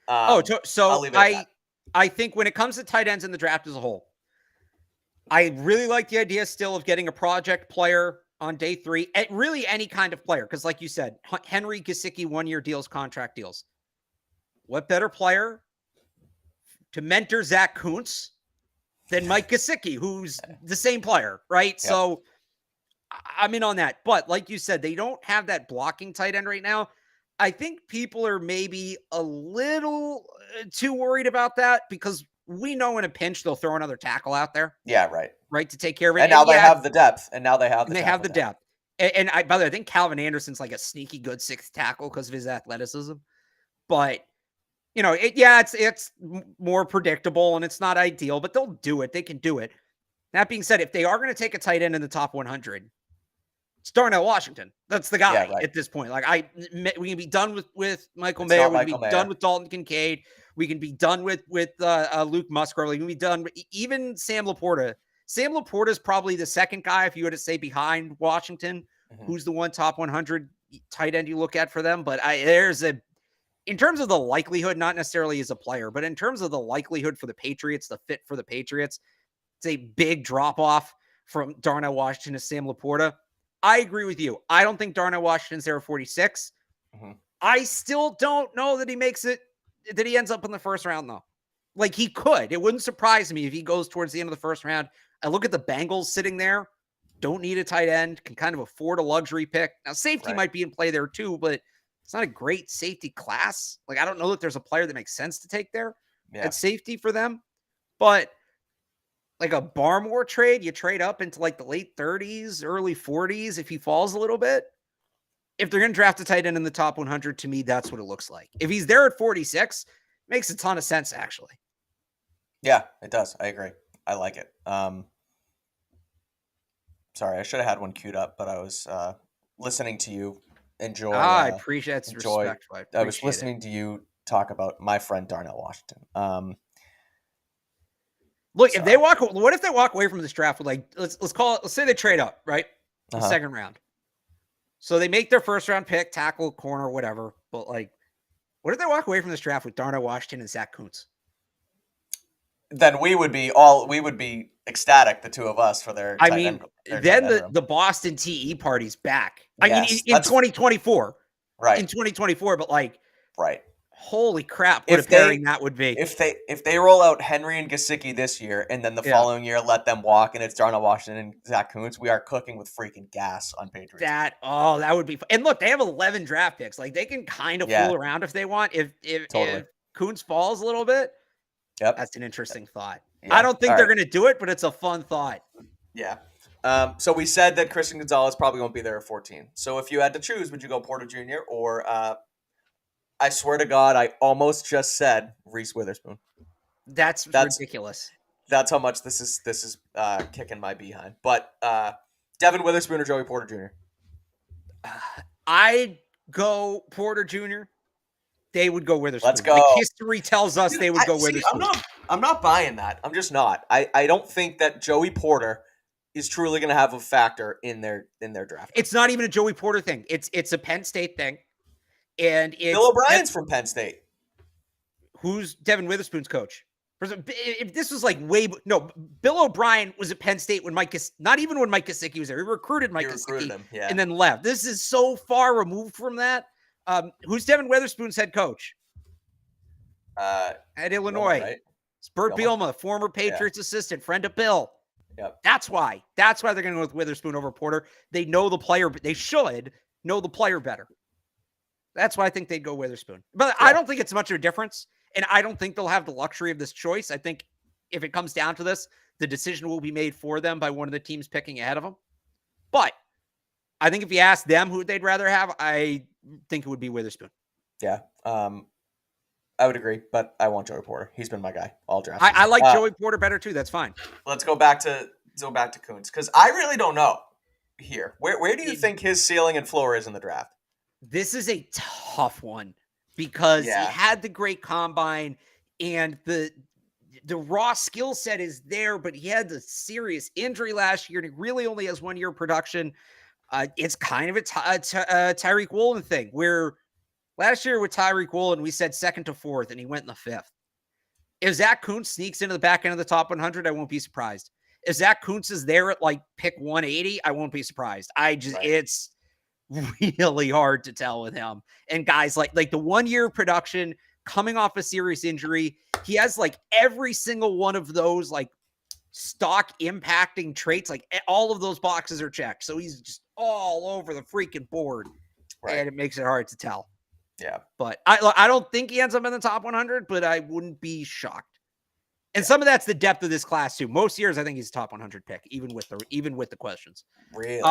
I'll leave it at that. I think when it comes to tight ends in the draft as a whole, I really like the idea still of getting a project player on day 3, at really any kind of player. Because like you said, Henry, Gesicki, 1-year deals, contract deals. What better player to mentor Zach Kuntz than Mike Gesicki, who's the same player, right? Yep. So I'm in on that. But like you said, they don't have that blocking tight end right now. I think people are maybe a little too worried about that because we know in a pinch they'll throw another tackle out there. Yeah, right. Right, to take care of it. And now they have the depth. And they have the depth. And by the way, I think Calvin Anderson's like a sneaky good 6th tackle because of his athleticism. But you know, it's more predictable and it's not ideal, but they'll do it. They can do it. That being said, if they are going to take a tight end in the top 100, it's Darnell Washington. That's the guy at this point. Like we can be done with Michael Mayer. We can be done with Dalton Kincaid. We can be done with Luke Musgrave. We can be done with even Sam Laporta. Sam Laporta is probably the second guy, if you were to say behind Washington, who's the one top 100 tight end you look at for them. But in terms of the likelihood, not necessarily as a player, but in terms of the likelihood for the Patriots, the fit for the Patriots, it's a big drop off from Darnell Washington to Sam Laporta. I agree with you. I don't think Darnell Washington's there at 46. I still don't know that he makes it, that he ends up in the first round, though. Like, he could. It wouldn't surprise me if he goes towards the end of the first round. I look at the Bengals sitting there, don't need a tight end, can kind of afford a luxury pick. Now, safety might be in play there too, but it's not a great safety class. Like, I don't know that there's a player that makes sense to take there at safety for them. But like a Barmore trade, you trade up into like the late 30s, early 40s if he falls a little bit. If they're going to draft a tight end in the top 100, to me, that's what it looks like. If he's there at 46, makes a ton of sense, actually. Yeah, it does. I agree. I like it. Sorry, I should have had one queued up, but I was listening to you enjoy. I appreciate it. Respectful. I was listening to you talk about my friend Darnell Washington. Look, if they what if they walk away from this draft with like, let's call it, let's say they trade up, right? The second round. So they make their first round pick, tackle, corner, whatever. But like, what if they walk away from this draft with Darnell Washington and Zach Kuntz? Then we would be ecstatic, the two of us, for their. Then the Boston TE party's back. Yes, in 2024, right? In 2024, but like, right. Holy crap! What a pairing that would be. If they roll out Henry and Gesicki this year, and then the following year let them walk, and it's Darnell Washington and Zach Kuntz, we are cooking with freaking gas on Patriots. That would be fun. And look, they have 11 draft picks. Like, they can kind of fool around if they want. If Kuntz falls a little bit, that's an interesting thought. Yeah. I don't think they're going to do it, but it's a fun thought. Yeah. So we said that Christian Gonzalez probably won't be there at 14. So if you had to choose, would you go Porter Jr. or I swear to God, I almost just said Reese Witherspoon. That's ridiculous. That's how much this is kicking my behind. But Devin Witherspoon or Joey Porter Jr.? I'd go Porter Jr. They would go Witherspoon. Let's go. Like, history tells us they would go Witherspoon. I'm not buying that. I'm just not. I don't think that Joey Porter is truly going to have a factor in their draft. It's not even a Joey Porter thing. It's a Penn State thing. And Bill O'Brien's from Penn State. Who's Devin Witherspoon's coach? If this was like Bill O'Brien was at Penn State when not even when Mike Gesicki was there. He recruited Mike Gesicki and then left. This is so far removed from that. Who's Devin Witherspoon's head coach? At Illinois. Right? It's Burt Bielema, former Patriots assistant, friend of Bill. Yep. That's why they're going to go with Witherspoon over Porter. They know the player, but they should know the player better. That's why I think they'd go Witherspoon. But I don't think it's much of a difference, and I don't think they'll have the luxury of this choice. I think if it comes down to this, the decision will be made for them by one of the teams picking ahead of them. But I think if you ask them who they'd rather have, I think it would be Witherspoon. Yeah, I would agree, but I want Joey Porter. He's been my guy all draft. I like Joey Porter better too. That's fine. Let's go back to Kuntz, because I really don't know here. Where do you think his ceiling and floor is in the draft? This is a tough one because he had the great combine and the raw skill set is there, but he had the serious injury last year and he really only has 1 year production. It's kind of a Tyreek Woolen thing where Last year with Tyreek Woolen, we said second to fourth, and he went in the fifth. If Zach Kuntz sneaks into the back end of the top 100, I won't be surprised. If Zach Kuntz is there at like pick 180, I won't be surprised. It's really hard to tell with him. And guys like the 1 year production coming off a serious injury, he has like every single one of those like stock impacting traits. Like all of those boxes are checked. So he's just all over the freaking board. Right. And it makes it hard to tell. Yeah. But I don't think he ends up in the top 100, but I wouldn't be shocked. And some of that's the depth of this class too. Most years I think he's a top 100 pick, even with the questions. Really?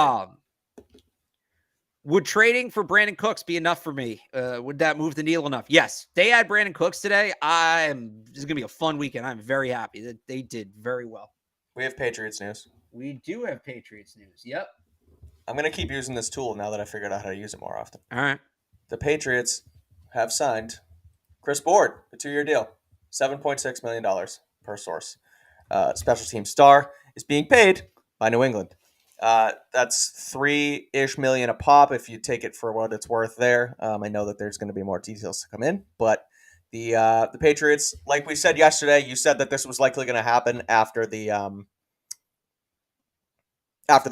Would trading for Brandon Cooks be enough for me? Would that move the needle enough? Yes. They had Brandon Cooks today. This is going to be a fun weekend. I'm very happy that they did very well. We have Patriots news. We do have Patriots news. Yep. I'm going to keep using this tool now that I figured out how to use it more often. All right. The Patriots have signed Chris Board, a 2-year deal, $7.6 million per source. Special team star is being paid by New England. That's $3-ish million a pop if you take it for what it's worth there. I know that there's going to be more details to come in, but the Patriots, like we said yesterday, you said that this was likely going to happen after the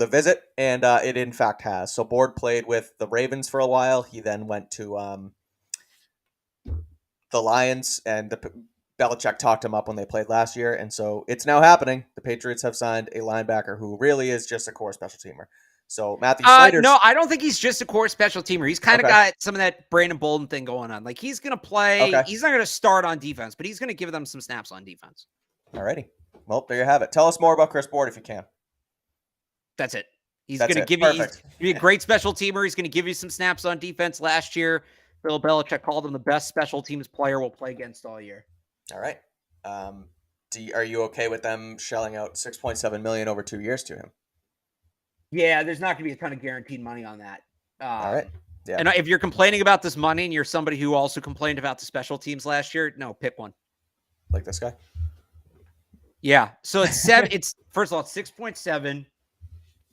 visit, and it in fact has. So Board played with the Ravens for a while. He then went to the Lions, and Belichick talked him up when they played last year, and so it's now happening. The Patriots have signed a linebacker who really is just a core special teamer. So Matthew Slater's... No, I don't think he's just a core special teamer. He's kind of got some of that Brandon Bolden thing going on. Like he's going to play. Okay. He's not going to start on defense, but he's going to give them some snaps on defense. Alrighty. Well, there you have it. Tell us more about Chris Board if you can. That's it. He's going to give you a great special teamer. He's going to give you some snaps on defense. Last year, Bill Belichick called him the best special teams player we'll play against all year. All right. Are you okay with them shelling out $6.7 million over 2 years to him? Yeah, there's not going to be a ton of guaranteed money on that. All right. Yeah. And if you're complaining about this money and you're somebody who also complained about the special teams last year, no, pick one. Like this guy? Yeah. So it's seven. It's first of all, it's 6.7.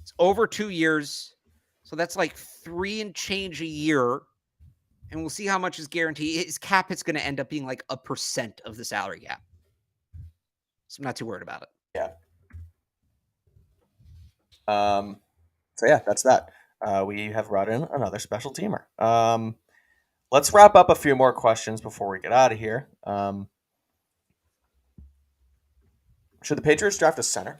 It's over 2 years. So that's like 3 and change a year. And we'll see how much is guaranteed. His cap hit's going to end up being like 1% of the salary cap. So I'm not too worried about it. Yeah. So yeah, that's that. We have brought in another special teamer. Let's wrap up a few more questions before we get out of here. Should the Patriots draft a center?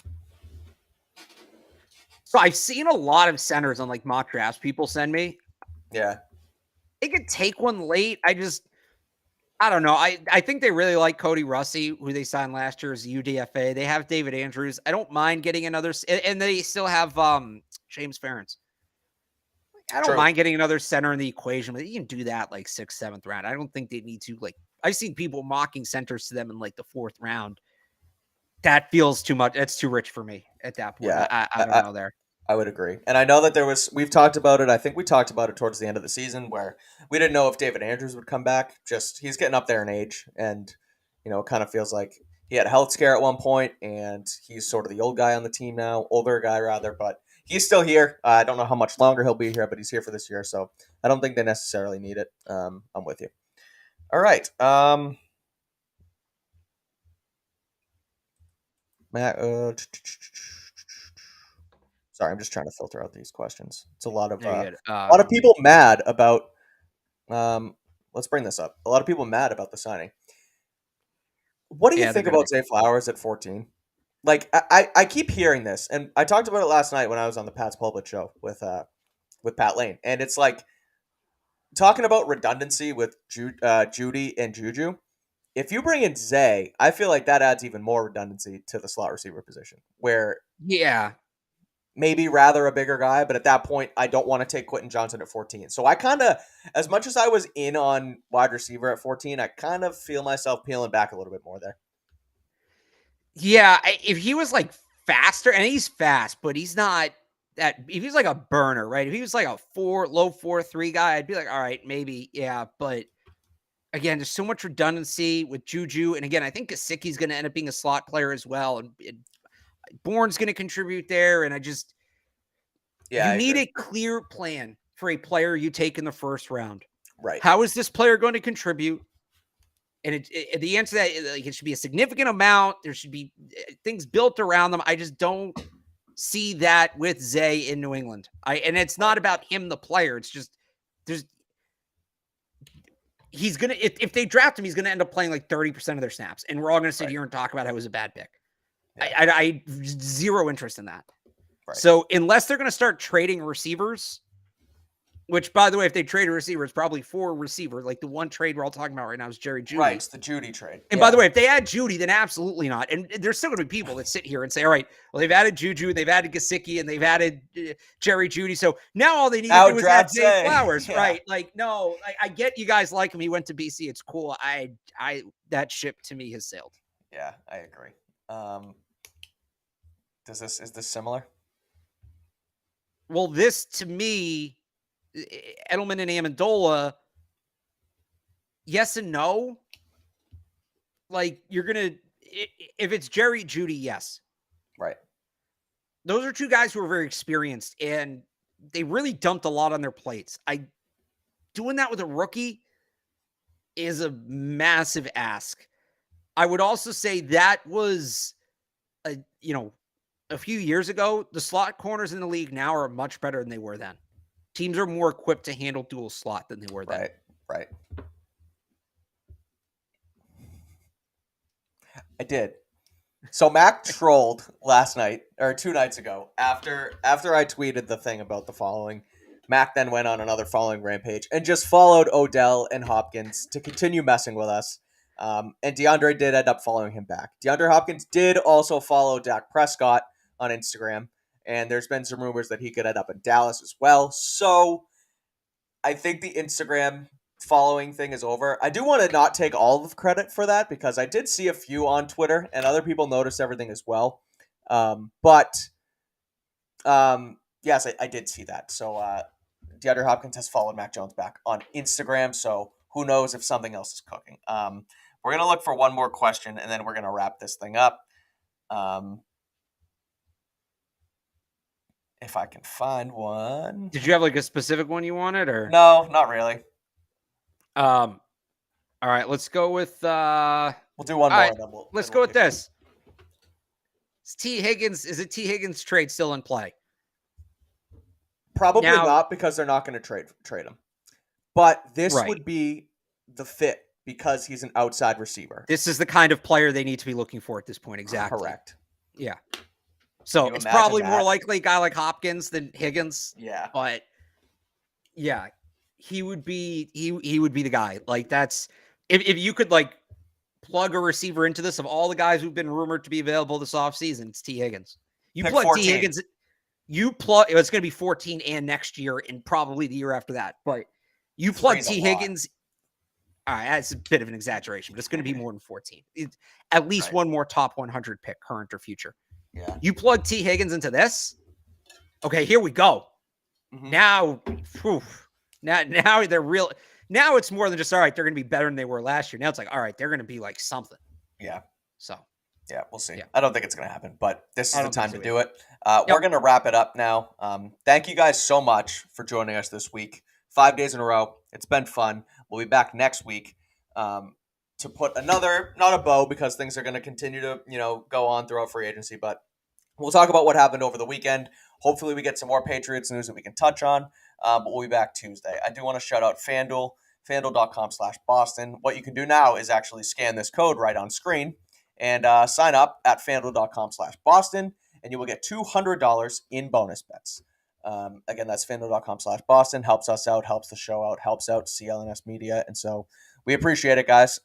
So I've seen a lot of centers on like mock drafts people send me. Yeah. They could take one late. I don't know. I think they really like Cody Russi, who they signed last year as UDFA. They have David Andrews. I don't mind getting another, and they still have James Ferentz. I don't mind getting another center in the equation, but you can do that like 6th, 7th round. I don't think they need to. Like I've seen people mocking centers to them in like the 4th round. That feels too much. That's too rich for me at that point. Yeah, I don't know there. I would agree. And I know that we've talked about it. I think we talked about it towards the end of the season where we didn't know if David Andrews would come back. Just he's getting up there in age, and it kind of feels like he had a health scare at one point, and he's sort of the old guy on the team now, older guy rather, but he's still here. I don't know how much longer he'll be here, but he's here for this year, so I don't think they necessarily need it. I'm with you. All right. Matt, sorry, I'm just trying to filter out these questions. It's a lot of people mad about. Let's bring this up. A lot of people mad about the signing. What do you think about Zay Flowers at 14? Like, I keep hearing this, and I talked about it last night when I was on the Pat's Pulpit show with Pat Lane, and it's like talking about redundancy with Judy and Juju. If you bring in Zay, I feel like that adds even more redundancy to the slot receiver position, where maybe rather a bigger guy, but at that point, I don't want to take Quentin Johnson at 14. So I kind of, as much as I was in on wide receiver at 14, I kind of feel myself peeling back a little bit more there. Yeah, if he was like faster, and he's fast, but he's not that. If he's like a burner, right? If he was like a low 4.3 guy, I'd be like, all right, maybe, yeah. But again, there's so much redundancy with Juju, and again, I think Gesicki's going to end up being a slot player as well, and Bourne's going to contribute there, and you need a clear plan for a player you take in the 1st round. Right. How is this player going to contribute? And the answer to that, like, it should be a significant amount. There should be things built around them. I just don't see that with Zay in New England. And it's not about him, the player. It's just he's gonna if they draft him, he's gonna end up playing like 30% of their snaps, and we're all gonna sit here and talk about how it was a bad pick. Yeah. I zero interest in that. Right. So unless they're gonna start trading receivers, which, by the way, if they trade a receiver, it's probably for a receiver. Like the one trade we're all talking about right now is Jerry Jeudy. Right, it's the Jeudy trade. And by the way, if they add Jeudy, then absolutely not. And there's still going to be people that sit here and say, all right, well, they've added Juju, they've added Gesicki, and they've added Jerry Jeudy. So now all they need to do is add Zay Flowers, right? Like, no, I get you guys like him. He went to BC. It's cool. That ship to me has sailed. Yeah, I agree. Is this similar? Well, this to me, Edelman and Amendola, yes and no. Like, you're going to, if it's Jerry Jeudy, yes. Right. Those are two guys who are very experienced, and they really dumped a lot on their plates. Doing that with a rookie is a massive ask. I would also say that was, a few years ago. The slot corners in the league now are much better than they were then. Teams are more equipped to handle dual slot than they were then. Right. I did. So Mac trolled last night or 2 nights ago after I tweeted the thing about the following. Mac then went on another following rampage and just followed Odell and Hopkins to continue messing with us. And DeAndre did end up following him back. DeAndre Hopkins did also follow Dak Prescott on Instagram, and there's been some rumors that he could end up in Dallas as well. So I think the Instagram following thing is over. I do want to not take all of the credit for that because I did see a few on Twitter and other people noticed everything as well. Yes, I did see that. So DeAndre Hopkins has followed Mac Jones back on Instagram. So who knows if something else is cooking. We're going to look for one more question and then we're going to wrap this thing up. If I can find one. Did you have like a specific one you wanted, or? No, not really. All right, let's go with we'll do one more. Right, let's go with this. Is it T. Higgins trade still in play? Probably not, because they're not going to trade him. But this would be the fit because he's an outside receiver. This is the kind of player they need to be looking for at this point. Exactly. Correct. Yeah. So it's probably more likely a guy like Hopkins than Higgins. Yeah. But yeah, he would be the guy. Like, that's if you could like plug a receiver into this, of all the guys who've been rumored to be available this offseason, it's T. Higgins. You plug 14. T. Higgins, it's going to be 14 and next year and probably the year after that. But you plug T. Higgins. All right, that's a bit of an exaggeration, but it's going to be more than 14. It's at least one more top 100 pick, current or future. Yeah. You plug T. Higgins into this. Okay, here we go. Mm-hmm. Now they're real. Now it's more than just, all right, they're going to be better than they were last year. Now it's like, all right, they're going to be like something. Yeah. So. Yeah, we'll see. Yeah. I don't think it's going to happen, but this is the time to do it. Yep. We're going to wrap it up now. Thank you guys so much for joining us this week. 5 days in a row. It's been fun. We'll be back next week to put another, not a bow, because things are going to continue to, go on throughout free agency, but we'll talk about what happened over the weekend. Hopefully we get some more Patriots news that we can touch on, but we'll be back Tuesday. I do want to shout out FanDuel, FanDuel.com/Boston. What you can do now is actually scan this code right on screen and sign up at FanDuel.com/Boston, and you will get $200 in bonus bets. Again, that's FanDuel.com/Boston. Helps us out, helps the show out, helps out CLNS Media. And so we appreciate it, guys.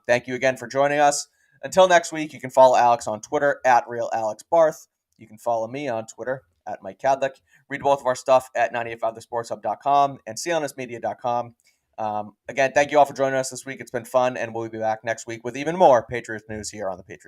Thank you again for joining us. Until next week, you can follow Alex on Twitter at RealAlexBarth. You can follow me on Twitter at Mike Kadlick. Read both of our stuff at 985thesportshub.com and CLNSmedia.com. Again, thank you all for joining us this week. It's been fun, and we'll be back next week with even more Patriots news here on the Patriots